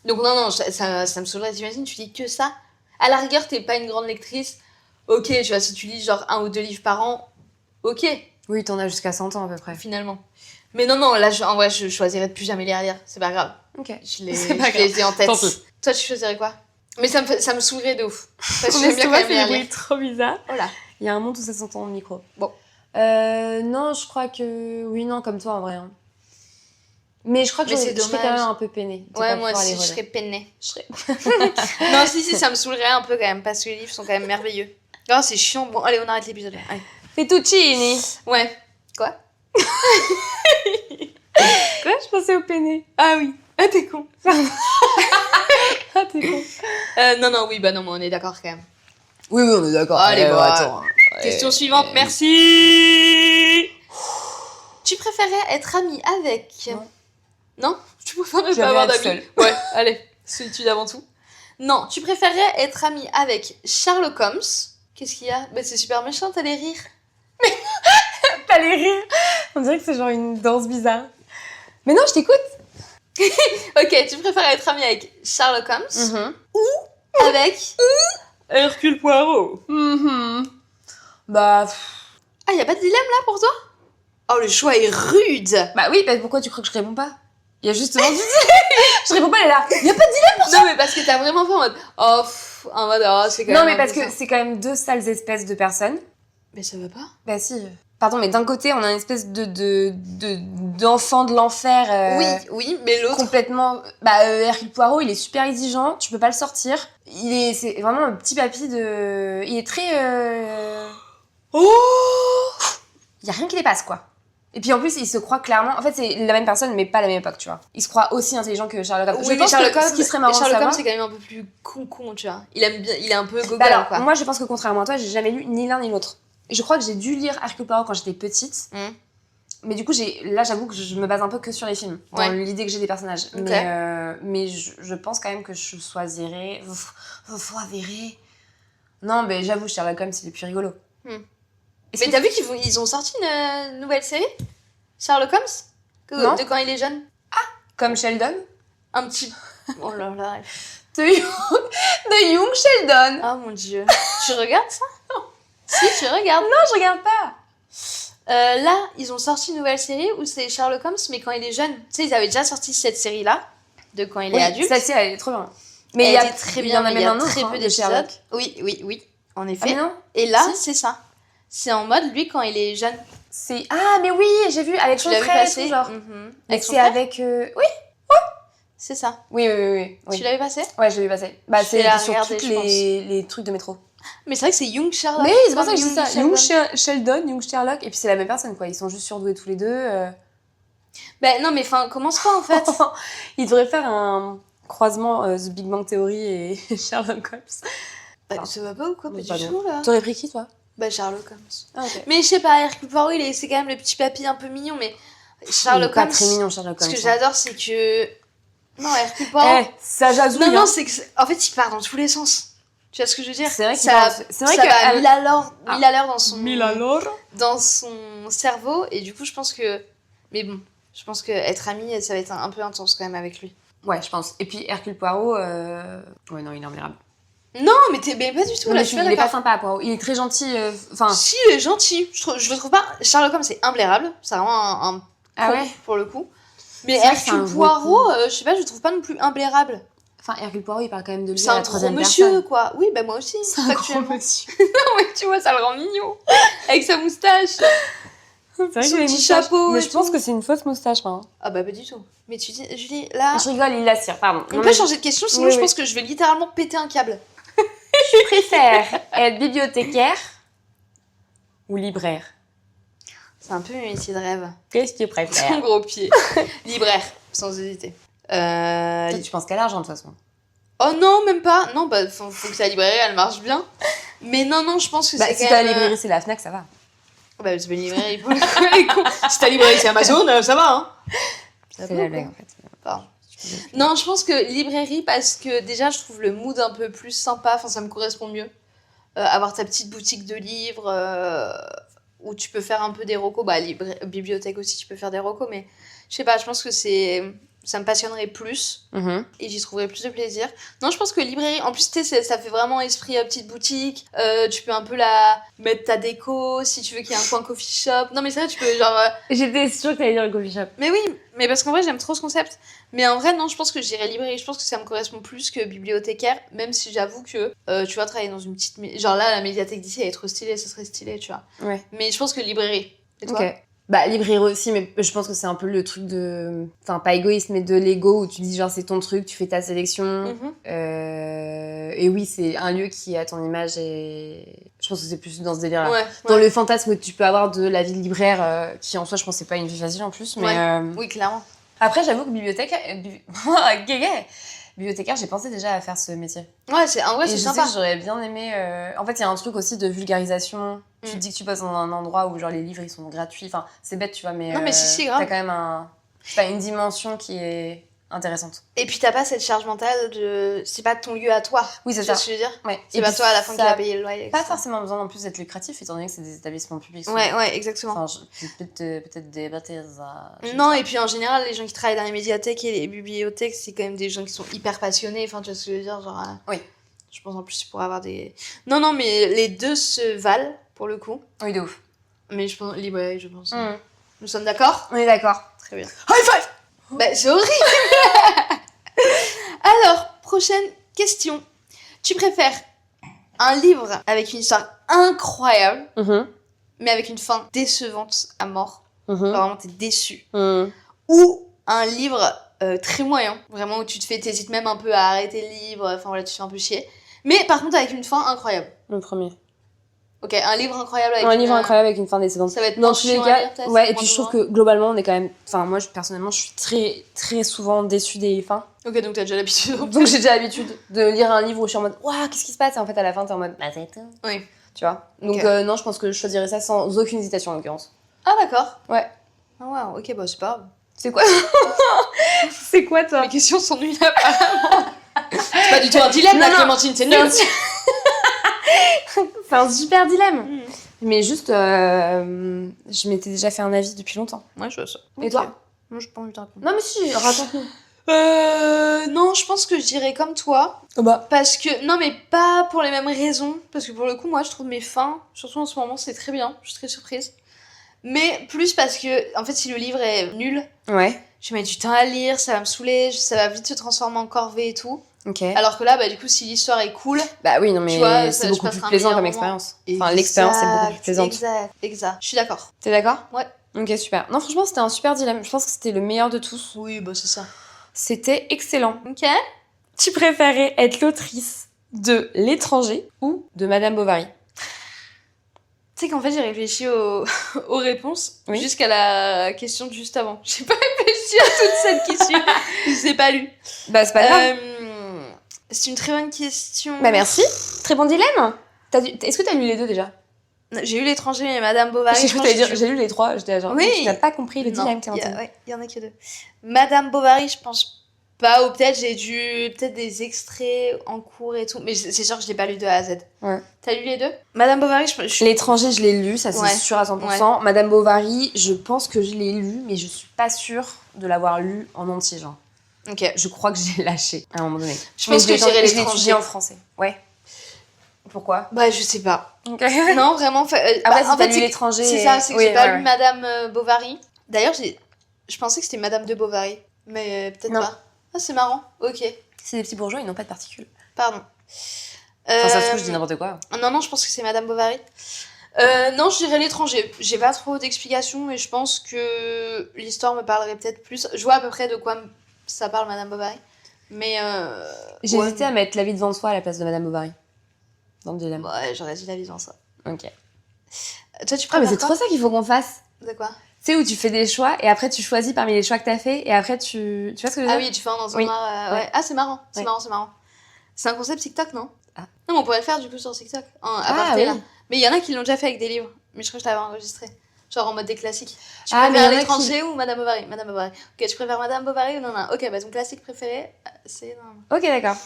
Donc, non, ça me saoulerait. T'imagines, tu lis que ça. À la rigueur, t'es pas une grande lectrice. Ok, tu vois, si tu lis genre 1 ou 2 livres par an, ok, Oui, t'en as jusqu'à 100 ans à peu près. finalement. Mais non, là, en vrai, je choisirais de plus jamais les relire. C'est pas grave. Ok. Je pas les ai en tête. Tant pis. Toi, tu choisirais quoi? Mais ça me saoulerait de ouf. Parce que Mais j'aime bien quand Thomas, même c'est les des relire. bruits trop bizarres. Oh là. Il y a un monde où ça s'entend au micro. Bon. Non, je crois que... Oui, non, comme toi, en vrai. Hein. Mais je crois que Mais je c'est serais quand même dommage. un peu peinée. de Ouais, pas moi pouvoir aussi, les je relire. serais peinée. Non, si, ça me saoulerait un peu quand même, parce que les livres sont quand même merveilleux. Oh, c'est chiant. Bon, allez, on arrête l'épisode là. Allez. Fettuccini. Ouais. Quoi? Quoi? Je pensais au peiné. Ah oui. Ah, t'es con. Ah, t'es con. Non, oui, bah non, mais on est d'accord quand même. Oui, on est d'accord. Allez, bon, attends. Question suivante, merci. Tu préférais être amie avec... Non. Non? Tu préfères ne J'aimerais pas avoir être d'amis? seule. Ouais, allez, solitude avant tout. Non, tu préférerais être amie avec Sherlock Holmes. Qu'est-ce qu'il y a? Bah, c'est super méchant, t'allais rire. T'allais rire. On dirait que c'est genre une danse bizarre. Mais non, je t'écoute. Ok, tu préférais être amie avec Sherlock Holmes avec Hercule Poirot. Bah... Ah, y a pas de dilemme là pour toi? Oh, le choix est rude. Bah oui, bah pourquoi tu crois que je réponds pas? Il y a justement du je réponds pas, elle est là. Il y a pas de dilemme. Non, mais parce que t'as vraiment fait en mode... Oh, c'est quand même... Non, mais un parce peu que ça. c'est quand même deux sales espèces de personnes. Mais ça va pas. Bah si. Pardon, mais d'un côté, on a une espèce d'enfant de l'enfer. Oui, mais l'autre... Complètement. Bah, Hercule Poirot, il est super exigeant, tu peux pas le sortir. C'est vraiment un petit papy de. Il est très. Oh! Il y a rien qui dépasse, quoi. Et puis en plus, il se croit clairement. En fait, c'est la même personne, mais pas à la même époque, tu vois. Il se croit aussi intelligent que Sherlock Holmes. Oui, Je pense Sherlock que Holmes, ce qui serait marrant de Sherlock Holmes, savoir. c'est quand même un peu plus con, tu vois. Il aime bien, il est un peu gogol, Bah alors, quoi. moi, je pense que contrairement à toi, j'ai jamais lu ni l'un ni l'autre. Je crois que j'ai dû lire Hercule Poirot quand j'étais petite. Mais du coup, là, j'avoue que je me base un peu que sur les films, dans Ouais. l'idée que j'ai des personnages. Ok. Mais je pense quand même que je choisirais... Non, mais j'avoue, Sherlock Holmes, c'est le plus rigolo. Mais t'as vu qu'ils ont sorti une nouvelle série? Sherlock Holmes? Non. De quand il est jeune? Comme Sheldon. Un petit... Oh là là. De Young Sheldon. Oh mon dieu. Tu regardes ça? Si, tu regardes. Non, je regarde pas. Là, ils ont sorti une nouvelle série où c'est Sherlock Holmes, mais quand il est jeune. Tu sais, ils avaient déjà sorti cette série-là, de quand il est adulte. Celle-ci, elle est trop bien. Mais Elle il y a était très il y en bien, a mais il y même a un autre très peu de d'épisodes. Sherlock. Oui, en Ah, effet. mais non. Et là, Si. c'est ça. C'est en mode, lui, quand il est jeune. Ah, mais oui, j'ai vu, avec Tu son l'as vu frère et passer? tout, genre. Mhm. Et Avec son c'est frère? avec... C'est ça. Oui. Tu l'avais passé? Ouais, je l'ai vu passer. Bah, Je c'est vais la sur regarder, tous je pense. les trucs de métro. Mais c'est vrai que c'est Young Sherlock. Mais c'est pour ça que je dis Young ça. Sheldon. Sheldon, Young Sherlock, et puis c'est la même personne, quoi. Ils sont juste surdoués tous les deux. Ben non, mais enfin, commence pas en fait. Ils devraient faire un croisement The Big Bang Theory et Sherlock Holmes. Bah, ça va pas ou quoi? Pas Pas du bon. tout là. T'aurais pris qui, toi? Bah, Sherlock Holmes. Ah, ok. Mais je sais pas, Hercule Poirot, c'est quand même le petit papy un peu mignon, mais Sherlock pas Holmes. très mignon, Sherlock Holmes. Ce que j'adore, c'est que. Non, Hercule Poirot. Ça jazouille. Non, hein. c'est que. En fait, il part dans tous les sens. Tu vois ce que je veux dire? C'est vrai qu'il ça, parle- c'est vrai ça que va à elle- 1000 à l'heure, Ah. 1000 à l'heure dans son. alors. Dans son cerveau, et du coup, je pense que. Mais bon, je pense que être ami, ça va être un peu intense quand même avec lui. Ouais, je pense. Et puis Hercule Poirot, ouais, non, il est invérable. Non, mais pas du tout, Non, là, mais je suis il pas est pas d'accord. sympa, Poirot. Il est très gentil. Enfin, Si, il est gentil. Je le trouve pas. Sherlock Holmes, c'est imblairable. C'est vraiment un ah con, ouais. pour le coup. Mais C'est vrai que c'est un Hercule gros Poirot, je sais pas, je le trouve pas non plus imblairable. Enfin, Hercule Poirot, il parle quand même de lui C'est à un la gros troisième monsieur, personne. quoi. Oui, bah moi aussi. C'est un gros factuellement. monsieur. Non, mais tu vois, ça le rend mignon. Avec sa moustache. C'est vrai Son qu'il a une petit moustache. chapeau Mais et je pense tout. que c'est une fausse moustache, moi. Ah bah pas du tout. Mais tu dis, Julie, là... Je rigole, il la cire, pardon. On Non, peut mais changer de question, sinon Oui, je oui. pense que je vais littéralement péter un câble. je préfère être bibliothécaire ou libraire. C'est un peu un métier de rêve. Qu'est-ce que tu Son préfères? gros pied. Libraire, sans hésiter. Toi, tu penses qu'à l'argent, de toute façon. Oh non, même pas. Non, bah faut que ta librairie, elle marche bien. Mais non, je pense que Bah, c'est si quand ta même... librairie, c'est la Fnac, ça va. Bah, c'est pas une librairie pour le coup, les cons. Si ta librairie, c'est Amazon, ça va, hein. C'est la blague, en fait. Pardon. Non, je pense que librairie, parce que déjà, je trouve le mood un peu plus sympa, enfin, ça me correspond mieux. Avoir ta petite boutique de livres où tu peux faire un peu des recos. Bah, bibliothèque aussi, tu peux faire des recos, mais je sais pas, je pense que ça me passionnerait plus et j'y trouverais plus de plaisir. Non, je pense que librairie, en plus, tu sais, ça fait vraiment esprit petite boutique. Tu peux un peu mettre ta déco si tu veux qu'il y ait un coin coffee shop. Non, mais c'est vrai, tu peux genre. J'étais sûre que t'allais dire le coffee shop. Mais oui, mais parce qu'en vrai, j'aime trop ce concept. Mais en vrai, non, je pense que je dirais librairie. Je pense que ça me correspond plus que bibliothécaire, même si j'avoue que tu vois, travailler dans une petite. Genre là, la médiathèque d'ici, elle est trop stylée, ça serait stylé, tu vois. Ouais. Mais je pense que librairie. Et toi? Ok. Bah, librairie aussi, mais je pense que c'est un peu le truc de... Enfin, pas égoïste, mais de l'ego, où tu dis genre c'est ton truc, tu fais ta sélection. Et oui, c'est un lieu qui est à ton image et... Je pense que c'est plus dans ce délire-là. Ouais, dans le fantasme que tu peux avoir de la vie de libraire, qui en soi, je pense, c'est pas une vie facile en plus, mais... Oui, clairement. Après, j'avoue que bibliothécaire, j'ai pensé déjà à faire ce métier. Ouais, en vrai, c'est sympa. Et je sais que j'aurais bien aimé... En fait, il y a un truc aussi de vulgarisation. Tu te dis que tu passes dans un endroit où genre les livres ils sont gratuits. Enfin, c'est bête, tu vois, mais, non, mais si, grave. t'as quand même une dimension qui est intéressante. Et puis t'as pas cette charge mentale de... C'est pas ton lieu à toi. Oui, c'est tu ça. vois ce que je veux dire. Ouais. C'est pas toi à la fin qui va payer le loyer. Pas forcément besoin non plus d'être lucratif, étant donné que c'est des établissements publics. Ouais, exactement. Enfin, peut-être débattre non, et puis en général, les gens qui travaillent dans les médiathèques et les bibliothèques, c'est quand même des gens qui sont hyper passionnés. Enfin, tu vois ce que je veux dire, genre... Oui. Je pense en plus tu pourrais avoir des... Non, mais les deux se valent, pour le coup. Oui, de ouf. Mais je pense... Librairie, je pense. Nous sommes d'accord? On est d'accord. Très bien. High five! Bah, c'est horrible. Alors, prochaine question. Tu préfères un livre avec une histoire incroyable, mais avec une fin décevante à mort, vraiment t'es déçu, ou un livre très moyen, vraiment où t'hésites même un peu à arrêter le livre, enfin voilà, tu te fais un peu chier, mais par contre avec une fin incroyable. Le premier. Ok, un livre incroyable avec incroyable avec une fin décevante. Ça va être dans tous les cas. lire, ouais, et puis je trouve que globalement, on est quand même. Enfin, moi, personnellement, je suis très, très souvent déçue des fins. Ok, donc t'as déjà l'habitude. Donc j'ai déjà l'habitude de lire un livre où je suis en mode waouh, qu'est-ce qui se passe? Et en fait, à la fin, t'es en mode bah, c'est tout. Oui. Tu vois? Donc, non, je pense que je choisirais ça sans aucune hésitation en l'occurrence. Ah, d'accord. Ouais. Ah, wow, ok, bah c'est pas grave. C'est quoi? C'est quoi, toi? Mes questions sont nulles, apparemment. C'est pas du tout un dilemme, là, Clémentine, c'est nul. C'est un super dilemme. Mais juste, je m'étais déjà fait un avis depuis longtemps. Ouais, je vois ça. Et toi? Moi, j'ai pas envie de répondre. Non, mais si, raconte-nous. Non, je pense que je dirais comme toi. Bah. Parce que... Non, mais pas pour les mêmes raisons. Parce que pour le coup, moi, je trouve mes fins, surtout en ce moment, c'est très bien. Je suis très surprise. Mais plus parce que, en fait, si le livre est nul, ouais. je vais mettre du temps à lire, ça va me saouler, ça va vite se transformer en corvée et tout. Ok. Alors que là, bah, du coup, si l'histoire est cool... Bah oui, non, mais vois, c'est beaucoup plus plaisant comme expérience. Enfin, l'expérience est beaucoup plus plaisante. Exact. Je suis d'accord. T'es d'accord? Ouais. Ok, super. Non, franchement, c'était un super dilemme. Je pense que c'était le meilleur de tous. Oui, bah c'est ça. C'était excellent. Ok. Tu préférais être l'autrice de L'étranger ou de Madame Bovary? Tu sais qu'en fait, j'ai réfléchi aux réponses jusqu'à la question de juste avant. J'ai pas réfléchi à toute cette question. Je l'ai pas lu. Bah, c'est pas grave. C'est une très bonne question. Bah, merci. Très bon dilemme. Est-ce que t'as lu les deux déjà? J'ai lu L'étranger et Madame Bovary. J'ai lu les trois. J'étais genre, oui. Tu n'as pas compris le dilemme, Clémentine. Ouais, il y en a que deux. Madame Bovary, je pense pas, ou peut-être j'ai peut-être des extraits en cours et tout, mais c'est sûr que je l'ai pas lu de A à Z. Ouais. T'as lu les deux? Madame Bovary, L'étranger, je l'ai lu, ça c'est sûr à 100%. Ouais. Madame Bovary, je pense que je l'ai lu, mais je suis pas sûre de l'avoir lu en entier, genre. Ok. Je crois que j'ai lâché à un moment donné. Je pense que j'irai L'étranger. Je l'ai étudié en français. Ouais. Pourquoi? Bah, je sais pas. Okay. Non, vraiment. Après, en fait, L'étranger. C'est ça, c'est que j'ai pas lu Madame Bovary. D'ailleurs, je pensais que c'était Madame de Bovary, mais peut-être pas. Ah, c'est marrant. Ok. C'est des petits bourgeois, ils n'ont pas de particules. Pardon. Enfin, ça se trouve, je dis n'importe quoi. Non, je pense que c'est Madame Bovary. Non, je dirais L'étranger. J'ai pas trop d'explications, mais je pense que l'histoire me parlerait peut-être plus. Je vois à peu près de quoi ça parle, Madame Bovary. Mais. J'ai hésité à mettre La vie devant soi à la place de Madame Bovary. Dans le dilemme. Ouais, j'aurais dit La vie devant soi. Ok. Toi, tu préfères mais c'est trop ça qu'il faut qu'on fasse. De quoi? Tu sais, où tu fais des choix et après tu choisis parmi les choix que t'as fait et après tu vois ce que je veux dire? Ah oui, tu fais un entonnoir. Ouais. Ah, c'est marrant. C'est marrant. C'est un concept TikTok, non? Non, mais on pourrait le faire du coup sur TikTok. À parté, là. Mais il y en a qui l'ont déjà fait avec des livres. Mais je crois que je l'avais enregistré. Genre en mode des classiques. Tu préfères l'étranger ou Madame Bovary? Madame Bovary. Ok, tu préfères Madame Bovary ou non? Ok, bah ton classique préféré, c'est non. Ok, d'accord.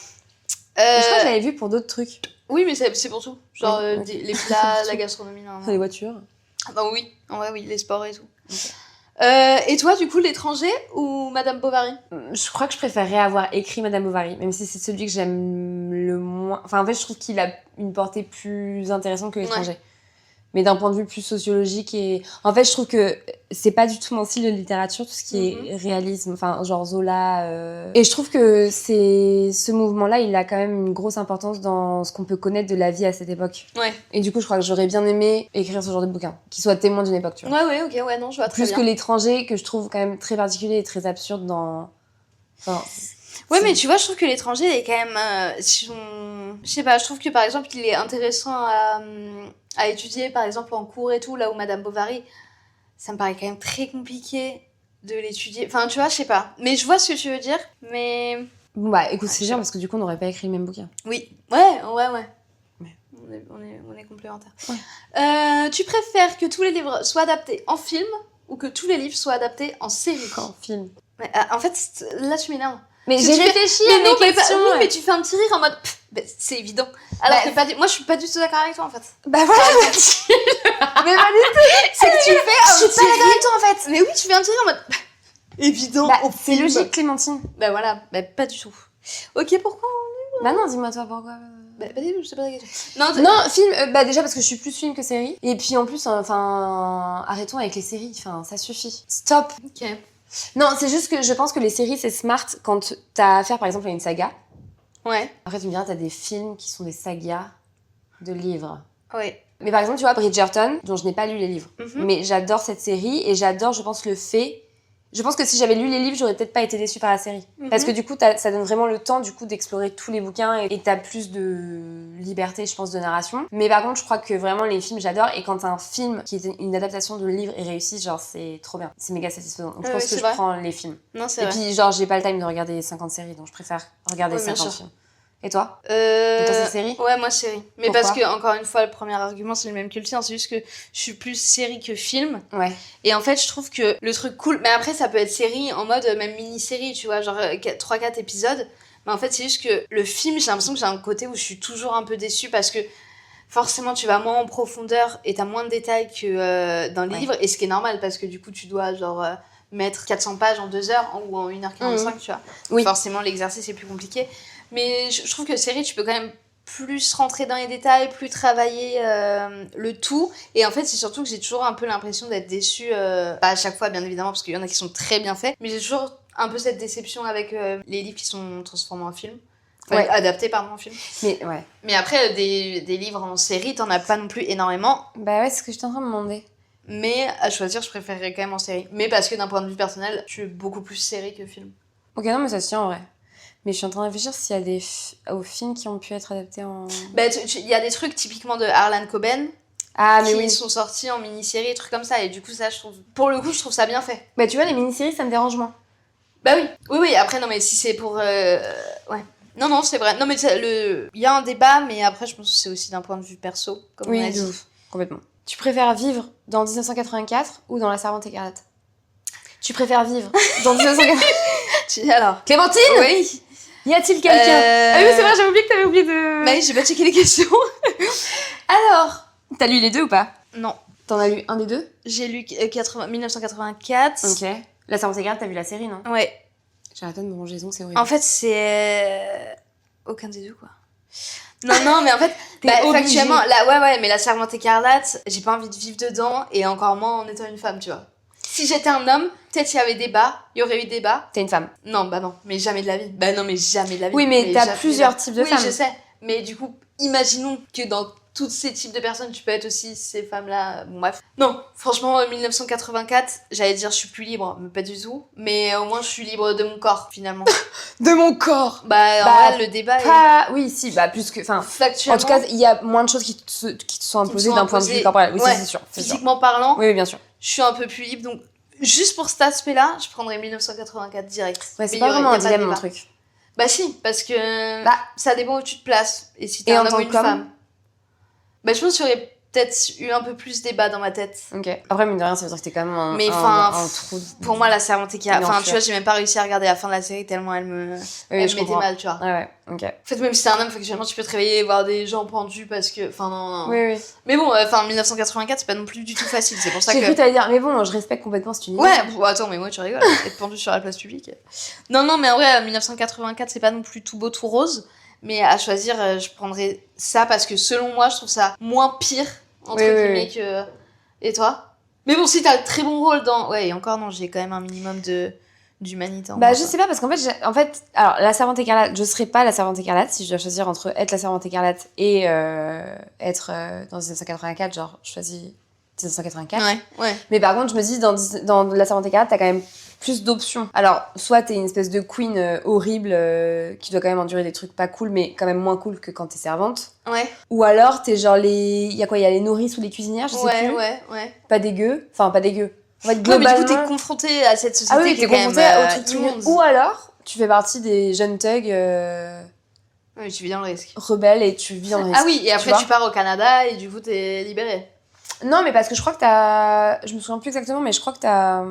Je crois que je l'avais vu pour d'autres trucs. Oui, mais c'est pour tout. Genre les plats, la gastronomie, non. Les voitures. Ah bah oui, en vrai, oui, les sports et tout. Okay. Et toi, du coup, l'étranger ou Madame Bovary? Je crois que je préférerais avoir écrit Madame Bovary, même si c'est celui que j'aime le moins. Enfin, en fait, je trouve qu'il a une portée plus intéressante que l'étranger. Ouais. Mais d'un point de vue plus sociologique et... En fait, je trouve que c'est pas du tout mon style de littérature, tout ce qui est réalisme, enfin, genre Zola. Et je trouve que ce mouvement-là, il a quand même une grosse importance dans ce qu'on peut connaître de la vie à cette époque. Ouais. Et du coup, je crois que j'aurais bien aimé écrire ce genre de bouquin, qui soit témoin d'une époque, tu vois. Ouais, ok, ouais, non, je vois très bien. Plus que l'étranger, que je trouve quand même très particulier et très absurde dans... Enfin, ouais, mais tu vois, je trouve que l'étranger, il est quand même... Je sais pas, je trouve que, par exemple, il est intéressant à étudier, par exemple, en cours et tout, là où Madame Bovary, ça me paraît quand même très compliqué de l'étudier. Enfin, tu vois, je sais pas. Mais je vois ce que tu veux dire, mais... Bon, bah, écoute, c'est bien, parce que du coup, on n'aurait pas écrit le même bouquin. Oui, ouais. On est complémentaires. Ouais. Tu préfères que tous les livres soient adaptés en film ou que tous les livres soient adaptés en série? En film. Mais, en fait, là, tu m'énerves. Mais j'ai réfléchi à mes questions. Oui, mais tu fais un petit rire en mode c'est évident. Alors que moi je suis pas du tout d'accord avec toi en fait. Bah voilà. Mais pas du tout. C'est que tu fais je suis pas d'accord avec toi en fait. Mais oui, tu fais un petit rire en mode évident. Bah, c'est logique, Clémentine. Bah voilà, bah pas du tout. Ok, pourquoi Bah non, dis-moi toi pourquoi. Bah pas du tout, je sais pas la question. Non, film, bah déjà parce que je suis plus film que série. Et puis en plus, enfin, arrêtons avec les séries, enfin, ça suffit. Stop. Ok. Non, c'est juste que je pense que les séries, c'est smart quand t'as affaire, par exemple, à une saga. Ouais. Après, tu me diras, t'as des films qui sont des sagas de livres. Ouais. Mais par exemple, tu vois, Bridgerton, dont je n'ai pas lu les livres. Mais j'adore cette série et j'adore, je pense, le fait... Je pense que si j'avais lu les livres, j'aurais peut-être pas été déçue par la série. Parce que du coup, ça donne vraiment le temps du coup d'explorer tous les bouquins et t'as plus de liberté, je pense, de narration. Mais par contre, je crois que vraiment les films, j'adore. Et quand un film qui est une adaptation de livre est réussi, genre c'est trop bien. C'est méga satisfaisant. Donc je pense que je prends les films. Non, c'est vrai. Et puis genre, j'ai pas le time de regarder 50 séries, donc je préfère regarder 50 films. Et toi? Donc toi, c'est série? Ouais, moi, série. Mais pourquoi? parce que, encore une fois, le premier argument, c'est le même que le tien. C'est juste que je suis plus série que film. Ouais. Et en fait, je trouve que le truc cool... Mais après, ça peut être série en mode même mini-série, tu vois, genre 3-4 épisodes. Mais en fait, c'est juste que le film, j'ai l'impression que j'ai un côté où je suis toujours un peu déçue parce que forcément, tu vas moins en profondeur et t'as moins de détails que dans les livres. Et ce qui est normal parce que du coup, tu dois genre... mettre 400 pages en 2 heures ou en 1h45, tu vois. Oui. Forcément, l'exercice est plus compliqué. Mais je trouve que série, tu peux quand même plus rentrer dans les détails, plus travailler le tout. Et en fait, c'est surtout que j'ai toujours un peu l'impression d'être déçue, pas à chaque fois, bien évidemment, parce qu'il y en a qui sont très bien faits. Mais j'ai toujours un peu cette déception avec les livres qui sont transformés en film. Enfin, adaptés, pardon, en film. Mais après, des livres en série, t'en as pas non plus énormément. Bah ouais, c'est ce que je suis en train de me demander. Mais à choisir, je préférerais quand même en série. Mais parce que d'un point de vue personnel, je suis beaucoup plus série que film. Ok, non, mais ça se tient en vrai. Mais je suis en train de réfléchir s'il y a des films qui ont pu être adaptés en... Bah, il y a des trucs typiquement de Harlan Coben qui sont sortis en mini-série et trucs comme ça. Et du coup, ça, je trouve... Pour le coup, je trouve ça bien fait. Bah, tu vois, les mini-séries, ça me dérange moins. Bah oui. Oui, après, non, mais si c'est pour... Ouais. Non, c'est vrai. Non, mais il y a un débat, mais après, je pense que c'est aussi d'un point de vue perso, comme on a dit. Oui, complètement. Tu préfères vivre dans 1984 ou dans La Servante écarlate? Tu préfères vivre dans 1984... Alors... Clémentine? Oui. Y a-t-il quelqu'un Ah oui, c'est vrai, j'avais oublié que t'avais oublié de... Bah oui, j'ai pas checké les questions. Alors, t'as lu les deux ou pas? Non. T'en as lu un des deux? J'ai lu 1984. Ok. La Servante écarlate, t'as vu la série, non? Ouais. J'arrête de me bronchaison, c'est horrible. En fait, c'est... Aucun des deux, quoi. Non, mais en fait, factuellement, mais La Servante écarlate, j'ai pas envie de vivre dedans, et encore moins en étant une femme, tu vois. Si j'étais un homme, peut-être il y avait débat, il y aurait eu débat. T'es une femme. Non, bah non, mais jamais de la vie. Bah non, mais jamais de la vie. Oui, mais t'as plusieurs types de femmes. Oui, je sais. Mais du coup, imaginons que dans tous ces types de personnes, tu peux être aussi ces femmes-là. Bon, bref. Non, franchement, 1984, j'allais dire je suis plus libre, mais pas du tout. Mais au moins, je suis libre de mon corps, finalement. De mon corps? Bah, en vrai, le débat est... Oui, si, bah, plus que... Enfin, factuellement... En tout cas, il y a moins de choses qui te sont imposées d'un point de vue corporel. Oui, c'est sûr. Physiquement parlant, oui, bien sûr. Je suis un peu plus libre, donc juste pour cet aspect-là, je prendrais 1984 direct. Ouais, c'est pas vraiment un dilemme, mon truc. Bah si, parce que Bah. ça dépend où tu te places. Et si t'es Et un en homme tant ou une qu'homme femme. Bah je pense qu'il y aurait peut-être eu un peu plus débat dans ma tête. Ok. Après, mine de rien, ça veut dire que t'es quand même Mais un trou. pour moi, la servante écarlate... Enfin, Une tu vois, j'ai même pas réussi à regarder la fin de la série tellement elle me je mettait comprends. mal, tu vois. Ouais, ok. En fait, même si t'es un homme, factuellement, tu peux te réveiller et voir des gens pendus parce que... Enfin, non. Oui. Mais bon, 1984, c'est pas non plus du tout facile. C'est pour ça J'ai que... cru t'allais dire, mais bon, je respecte complètement ce univers. Ouais, bon, attends, mais moi, tu rigoles, être pendu sur la place publique. Non, mais en vrai, 1984, c'est pas non plus tout beau, tout rose. Mais à choisir, je prendrais ça parce que selon moi, je trouve ça moins pire, entre guillemets, que... Et toi? Mais bon, si t'as le très bon rôle dans... Ouais, et encore, non, j'ai quand même un minimum d'humanité en moi, Bah, je sais pas, parce qu'en fait, alors, la Servante écarlate, je serais pas la Servante écarlate si je dois choisir entre être la Servante écarlate et être dans 1984, genre, je choisis 1984. Ouais. Mais par contre, je me dis, dans la Servante écarlate, t'as quand même plus d'options. Alors, soit t'es une espèce de queen horrible qui doit quand même endurer des trucs pas cool, mais quand même moins cool que quand t'es servante. Ouais. Ou alors, t'es genre il y a les nourrices ou les cuisinières, je sais plus. Ouais. Pas dégueu. Enfin, pas dégueu. En fait, Ouais, globalement... mais du coup, t'es confronté à cette société qui t'es est quand confronté même au truc du immonde. Ou alors, tu fais partie des jeunes thugs Oui, tu vis dans le risque. rebelles et tu vis en risque. Ah oui, et après vois. tu pars au Canada et du coup t'es libéré. Non, mais parce que je crois que t'as... Je me souviens plus exactement, mais je crois que t'as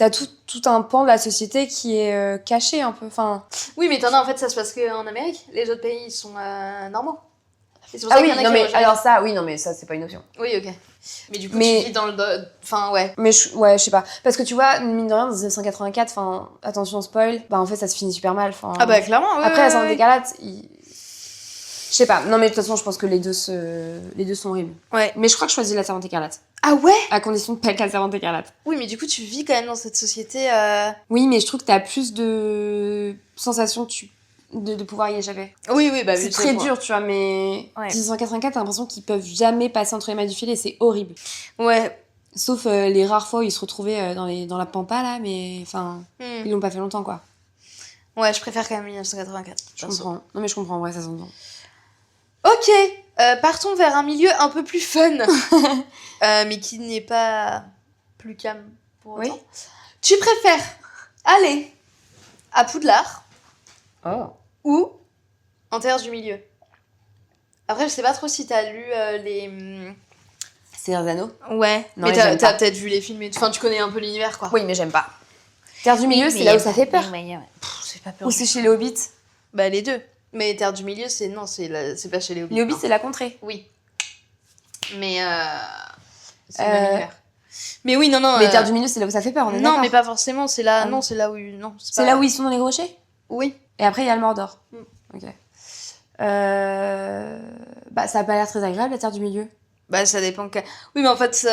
tout un pan de la société qui est caché un peu. Enfin... Oui, mais t'en as en fait, ça se passe qu'en Amérique. Les autres pays, ils sont normaux. Et c'est pour Ah ça oui, qu'il y en a non qui mais rejettent. alors ça, oui, non mais ça, c'est pas une option. Oui, ok. Mais du coup, Mais- tu vis dans le... Enfin, ouais. Mais ouais, je sais pas. Parce que tu vois, mine de rien, dans 1984, enfin, attention spoil, bah en fait, ça se finit super mal. Ah bah clairement, ouais. Après, la Servante ouais. écarlate, je sais pas. Non, mais de toute façon, je pense que les deux sont horribles. Ouais. Mais je crois que je choisis la Servante écarlate. Ah ouais? À condition de pas être la Servante écarlate. Oui, mais du coup, tu vis quand même dans cette société... Oui, mais je trouve que t'as plus de sensations de pouvoir y échapper. Oui, bah... C'est oui, très moi. dur, tu vois, mais... Ouais. 1984, t'as l'impression qu'ils peuvent jamais passer entre les mailles du filet, c'est horrible. Ouais. Sauf les rares fois où ils se retrouvaient dans la pampa, là, mais... Enfin, ils l'ont pas fait longtemps, quoi. Ouais, je préfère quand même 1984. Je comprends. Non, mais je comprends, ouais, ça s'entend. Ok, partons vers un milieu un peu plus fun, mais qui n'est pas plus calme pour autant. Oui. Tu préfères aller à Poudlard Oh. ou en Terre du Milieu? Après, je sais pas trop si t'as lu les... C'est un anneau. Ouais, Non, mais et j'aime t'as pas. peut-être vu les films et tout. Enfin, tu connais un peu l'univers, quoi. Oui, mais j'aime pas. Terre du Milieu, c'est là où ça fait peur. C'est pas peur. Ou c'est chez les Hobbits. Bah, les deux. Mais Terre du Milieu, c'est... Non, c'est pas chez les Hobbits. Les Hobbits, non. c'est la contrée. Oui. Mais c'est le même univers. Mais oui, non. Mais Terre du Milieu, c'est là où ça fait peur, on est Non, d'accord. mais pas forcément. C'est là. Ah Non, bon. c'est là où. Non, C'est pas... là où ils sont dans les rochers. Oui. Et après, il y a le Mordor. Mm. Ok. Bah, ça a pas l'air très agréable, la Terre du Milieu. Bah, ça dépend. Oui, mais en fait,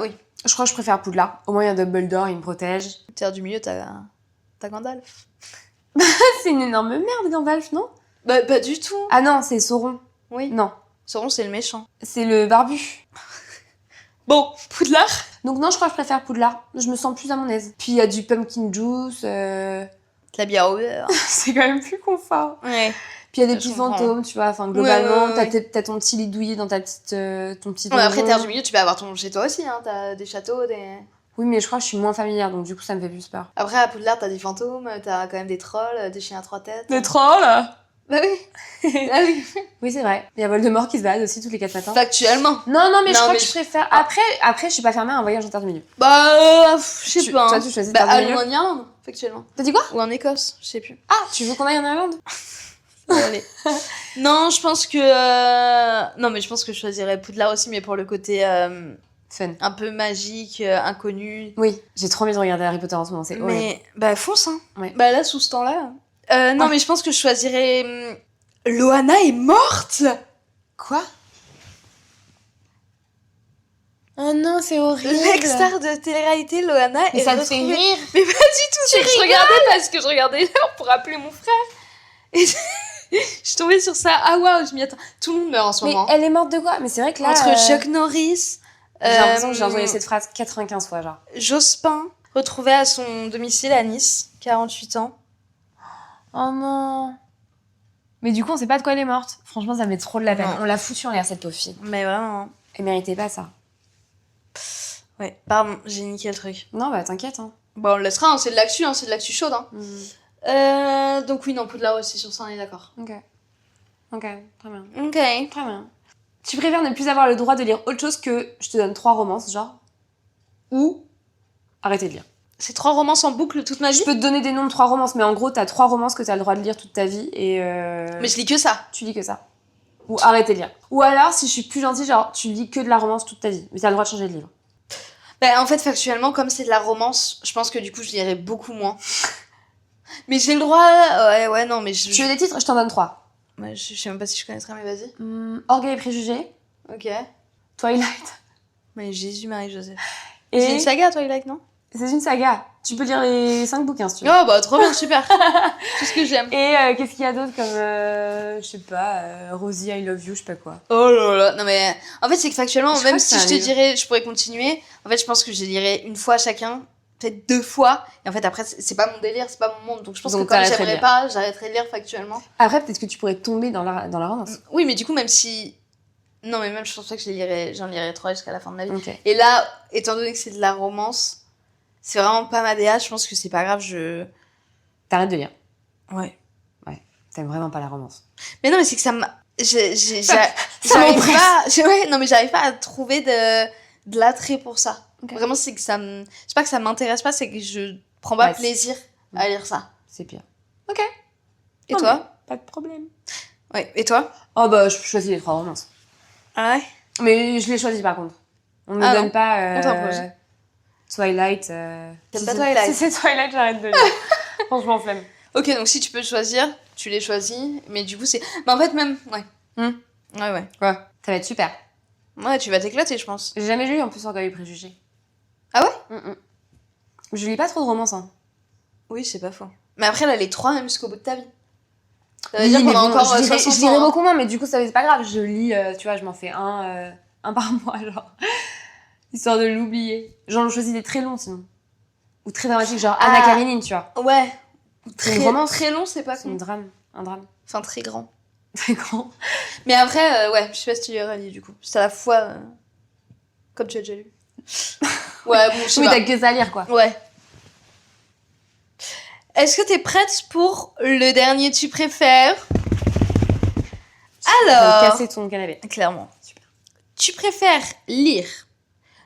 oui. Je crois que je préfère Poudlard. Au moins, il y a Dumbledore, il me protège. Terre du Milieu, t'as Gandalf. C'est une énorme merde, Gandalf, non? Bah, pas du tout. Ah non, c'est Sauron. Oui. Non, Sauron, c'est le méchant. c'est le barbu. Bon, Poudlard. Donc non, je crois que je préfère Poudlard. Je me sens plus à mon aise. Puis il y a du pumpkin juice. La bière au beurre. C'est quand même plus confort. Ouais. Puis il y a des Je petits comprends. fantômes, tu vois. Enfin, globalement, Ouais. t'as ton petit lit douillet dans ta petite, ton petit Ouais, après, donjon. Terre du Milieu, tu peux avoir ton chez toi aussi. Hein. T'as des châteaux, des. Oui, mais je crois que je suis moins familière, donc du coup, ça me fait plus peur. Après, à Poudlard, t'as des fantômes, t'as quand même des trolls, des chiens à trois têtes. Des trolls. Bah oui. Ah oui. Oui, c'est vrai. Il y a Voldemort qui se balade aussi tous les 4 matins. Factuellement. Non, mais je Non, crois mais que je préfère... Après, je suis pas fermée à un voyage en Terre du Milieu. Bah, je sais pas. Toi, Hein. tu choisis Bah, Terre du allons Milieu. en Irlande, factuellement. T'as dit quoi? Ou en Écosse, je sais plus. Ah, tu veux qu'on aille en Irlande? Allez. Non, je pense que... Non, mais je pense que je choisirais Poudlard aussi, mais pour le côté Fun. un peu magique, inconnu. Oui, j'ai trop envie de regarder Harry Potter en ce moment, c'est horrible. Mais, bah, fonce, hein. Ouais. Bah, là, sous ce temps-là... non, mais je pense que je choisirais... Loana est morte. Quoi? Oh non, c'est horrible. L'ex-star de télé-réalité, Loana, Mais est ça te fait retrouvée... rire. Mais pas du tout, c'est que je regardais parce que je regardais l'heure pour appeler mon frère. Et je suis tombée sur ça. Ah waouh, je m'y attends. Tout le monde meurt en ce Mais moment. elle est morte de quoi? Mais c'est vrai que là... Entre Chuck Norris, J'ai l'impression que j'ai entendu cette phrase 95 fois, genre. Jospin, retrouvé à son domicile à Nice, 48 ans. Oh non. Mais du coup, on sait pas de quoi elle est morte. Franchement, ça me met trop de la peine. Non. On l'a foutue en l'air, cette pauvre fille. Mais vraiment. Elle méritait pas ça. Ouais, pardon, j'ai niqué le truc. Non, bah t'inquiète, hein. Bon, on le laissera, hein, c'est de l'actu chaude. Hein. Donc oui, non, Poudlard aussi, sur ça, on est d'accord. Ok, très bien. Ok. Très bien. Tu préfères ne plus avoir le droit de lire autre chose que je te donne 3 romances, genre, ou arrêter de lire. C'est 3 romances en boucle toute ma vie. Je peux te donner des noms de 3 romances, mais en gros, t'as 3 romances que t'as le droit de lire toute ta vie et. Mais je lis que ça. Tu lis que ça. Ou arrêter de lire. Ou alors, si je suis plus gentille, genre, tu lis que de la romance toute ta vie, mais t'as le droit de changer de livre. Bah, en fait, factuellement, comme c'est de la romance, je pense que du coup, je lirais beaucoup moins. Mais j'ai le droit. Ouais, non, mais Tu veux des titres? Je t'en donne 3. Ouais, je sais même pas si je connaîtrais, mais vas-y. Orgueil et préjugés. Ok. Twilight. Mais Jésus, Marie, Joseph. Et C'est une saga, Twilight, non? c'est une saga. Tu peux lire les 5 bouquins si tu veux. Oh, bah, trop bien, super. Tout ce que j'aime. Et qu'est-ce qu'il y a d'autre comme, je sais pas, Rosie, I love you, je sais pas quoi. Oh là là. Non, mais en fait, c'est que factuellement, Je même crois que si c'est je un te livre. dirais, je pourrais continuer, en fait, je pense que je lirais une fois chacun, peut-être 2 fois. Et en fait, après, c'est pas mon délire, c'est pas mon monde. Donc, je pense Donc, que comme t'arrêterais de j'aimerais lire. pas, j'arrêterais de lire factuellement. Après, peut-être que tu pourrais tomber dans la romance. Oui, mais du coup, même si. Non, mais même, je pense pas que j'en lirais 3 jusqu'à la fin de ma vie. Ok. Et là, étant donné que c'est de la romance, c'est vraiment pas ma DA, je pense que c'est pas grave, T'arrêtes de lire. Ouais. T'aimes vraiment pas la romance. Mais non, mais c'est que ça m'a. Ça J'arrive m'oppresse. pas. Ouais, non, mais j'arrive pas à trouver de l'attrait pour ça. Ok. Vraiment, c'est que ça me. C'est pas que ça m'intéresse pas, c'est que je prends pas Ouais, plaisir à lire ça. C'est pire. Et Non, toi? Pas de problème. Ouais, et toi? Oh bah, je choisis les 3 romances. Ah ouais? Mais je les choisis par contre. On me Ah donne non. pas On t'impose. Twilight. T'aimes Si pas c'est- Twilight? Si c'est Twilight, j'arrête de lire. Franchement, flemme. Ok, donc si tu peux choisir, tu les choisis, mais du coup, c'est. Mais en fait, même. Ouais. Ouais. Ouais. Ça va être super. Ouais, tu vas t'éclater, je pense. J'ai jamais lu en plus Orgueil et préjugés. Ah ouais? Je lis pas trop de romances. Hein. Oui, c'est pas faux. Mais après, là, les 3, même jusqu'au bout de ta vie. Ça veut Oui, dire mais pendant bon, encore je lirai 60 ans. Hein. beaucoup moins, mais du coup, ça c'est pas grave. Je lis, tu vois, je m'en fais un par mois, genre. Histoire de l'oublier. J'en choisis des très longs sinon. Ou très dramatiques, genre Anna Karenine, tu vois. Ouais. C'est une romance. Très long, c'est pas C'est con. un drame. Enfin, très grand. Très grand. Mais après, ouais, je sais pas si tu l'as lu du coup. C'est à la fois. Comme tu as déjà lu. Ouais, bon, je sais Oui, pas. t'as que ça à lire, quoi. Ouais. Est-ce que t'es prête pour le dernier tu préfères? Je vais Alors. casser ton canapé. Clairement. Super. Tu préfères lire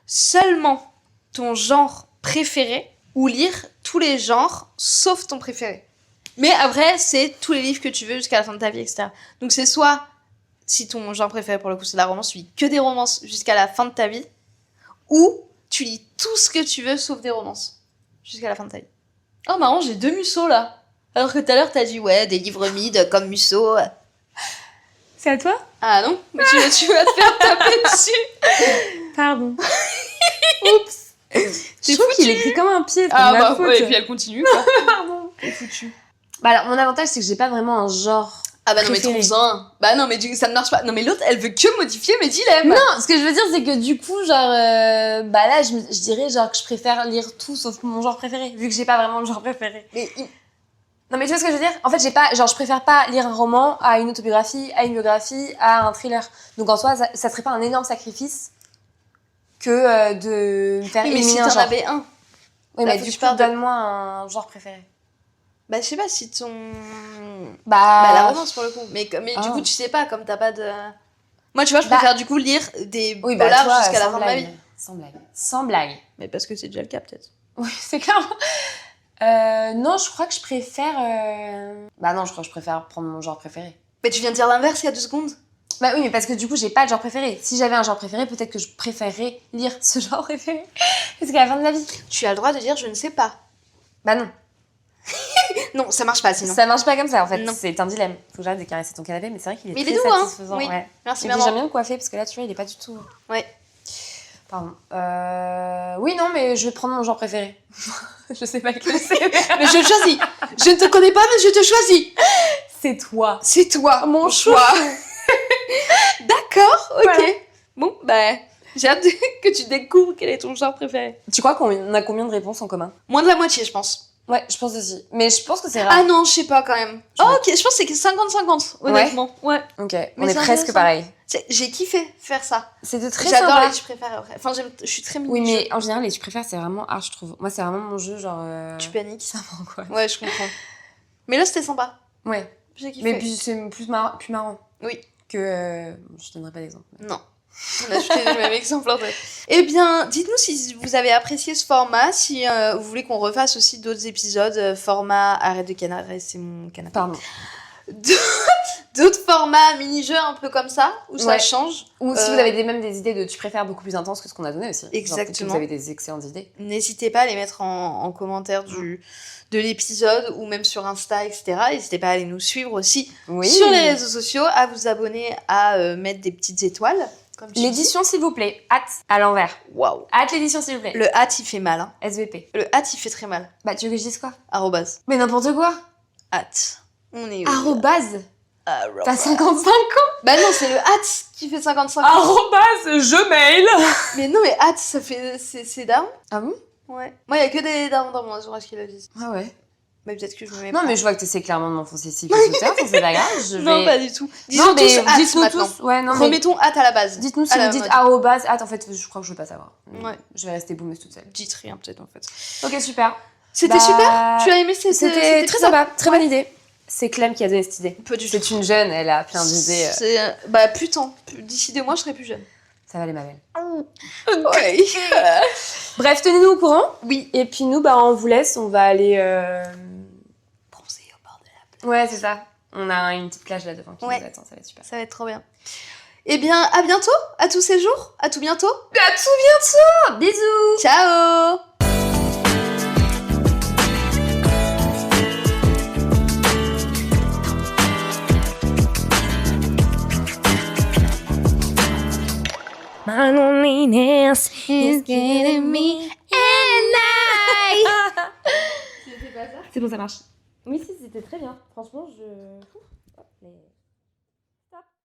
seulement ton genre préféré ou lire tous les genres sauf ton préféré? Mais après, c'est tous les livres que tu veux jusqu'à la fin de ta vie, etc. Donc c'est soit, si ton genre préféré pour le coup c'est la romance, tu lis que des romances jusqu'à la fin de ta vie, ou tu lis tout ce que tu veux sauf des romances jusqu'à la fin de ta vie. Oh marrant, j'ai 2 Musso là. Alors que tout à l'heure t'as dit ouais, des livres mid comme Musso. C'est à toi? Ah non, mais tu vas te faire taper dessus. Pardon. Oups. C'est Je trouve qu'il écrit comme un pied, c'est Ah ma bah faute. ouais, et puis elle continue quoi. Pardon. C'est foutu. Bah alors, mon avantage, c'est que j'ai pas vraiment un genre. Ah bah non, mais préféré. trouve-en un. Bah non, mais ça ne marche pas. Non, mais l'autre, elle veut que modifier mes dilemmes. Non, ce que je veux dire, c'est que du coup, genre, bah là, je dirais genre que je préfère lire tout sauf mon genre préféré, vu que j'ai pas vraiment de genre préféré. Non, mais tu vois ce que je veux dire? En fait, je préfère pas lire un roman à une autobiographie, à une biographie, à un thriller. Donc en soi, ça serait pas un énorme sacrifice que de me faire Oui, mais si éliminer un t'en genre. avais un. Oui, là, mais faut du que tu coup, parles de- donne-moi un genre préféré. Bah je sais pas si ton... Bah, Bah la romance pour le coup. Mais du Ah. coup, tu sais pas, comme t'as pas de... Moi, tu vois, je Bah. préfère du coup lire des oui, bah, polars toi, jusqu'à la sans fin de ma blague. vie. Sans blague. Sans blague. Mais parce que c'est déjà le cas, peut-être. Oui, c'est clair. Non, je crois que je préfère... Bah non, je crois que je préfère prendre mon genre préféré. Mais tu viens de dire l'inverse il y a 2 secondes. Bah oui, mais parce que du coup, j'ai pas de genre préféré. Si j'avais un genre préféré, peut-être que je préférerais lire ce genre préféré jusqu'à la fin de ma vie. Tu as le droit de dire je ne sais pas. Bah non. Non, ça marche pas sinon. Ça marche pas comme ça, en fait. Non. C'est un dilemme. Faut que j'arrête de caresser ton canapé, mais c'est vrai qu'il est Mais il très est doux, hein. satisfaisant. Oui. Ouais. Merci Et puis maman. j'aime bien le coiffer, parce que là, tu vois, il est pas du tout... Ouais. Pardon. Oui, non, mais je vais prendre mon genre préféré. Je sais pas lequel c'est. Mais je choisis. Je ne te connais pas, mais je te choisis. C'est toi. C'est toi, mon choix. D'accord, ok. Voilà. Bon, bah, j'ai hâte que tu découvres quel est ton genre préféré. Tu crois qu'on a combien de réponses en commun? Moins de la moitié, je pense. Ouais, je pense aussi. Mais je pense que c'est rare. Ah non, je sais pas quand même. Je Oh, vois. ok, je pense que c'est 50-50, honnêtement. Ouais. Ok, Mais on est c'est presque intéressant. pareil. J'ai kiffé faire ça. C'était très J'adore sympa. les tu préfères après. Enfin, je suis très Oui, mini. mais en général, les tu préfères, c'est vraiment hard, je trouve. Moi, c'est vraiment mon jeu, genre... Tu paniques. Ça m'angoisse. Ouais, je comprends. Mais là, c'était sympa. Ouais. J'ai kiffé. Mais puis c'est plus marrant. Oui. Que... je donnerai pas d'exemple. Non. On a jeté le même exemple en fait. Eh bien, dites-nous si vous avez apprécié ce format, si vous voulez qu'on refasse aussi d'autres épisodes, format arrête de caresser mon canapé. Pardon. D'autres formats mini-jeux un peu comme ça, où ça change. Ou si vous avez même des idées de tu préfères beaucoup plus intenses que ce qu'on a donné aussi. Exactement. Si vous avez des excellentes idées. N'hésitez pas à les mettre en commentaire de l'épisode ou même sur Insta, etc. N'hésitez pas à aller nous suivre aussi sur les réseaux sociaux, à vous abonner, à mettre des petites étoiles. L'édition, s'il vous plaît. Hâte à l'envers. Waouh. Hâte l'édition, s'il vous plaît. Le hâte, il fait mal. Hein. SVP. Le hâte, il fait très mal. Bah, tu veux que je dise quoi ? Arrobase. Mais n'importe quoi. Hâte. On est où ? Arrobase. Arrobase. T'as 55 ans ? Bah non, c'est le hâte qui fait 55 ans. Arrobase, je mail. Mais non, mais hâte, ça fait... C'est daron. Ah bon ? Ouais. Moi, il y a que des darons dans mon entourage qui le disent. Ah ouais. Mais peut-être que je me mets Non, pas. mais je vois que t'essaies clairement de m'enfoncer si peu sous terre, c'est pas grave. Non, pas du tout. Disons Disons tous hâte dites-nous maintenant. tous. Ouais, non, mais remettons hâte à la base. dites-nous si À la vous dites mode. arrobase. En fait, je crois que je veux pas savoir. Ouais. Je vais rester boumeuse toute seule. Dites rien peut-être en fait. Ok, super. C'était super. Tu as aimé C'était très sympa, très bonne idée. C'est Clem qui a donné cette idée. Peu du tout. C'est une jeune, elle a plein d'idées. Bah putain, d'ici 2 mois je serai plus jeune. Ça va aller, ma belle. Ouais. Bref, tenez-nous au courant. Oui. Et puis nous, bah, on vous laisse, on va aller... Bronzer au bord de la plage. Ouais, c'est ça. On a une petite plage là devant qui nous attend, ça va être super. Ça va être trop bien. Eh bien, à bientôt, à tous ces jours, à tout bientôt. À tout bientôt. Bisous. Ciao. My loneliness is getting me and I... C'est bon, ça marche. Oui, si, c'était très bien. Franchement, je...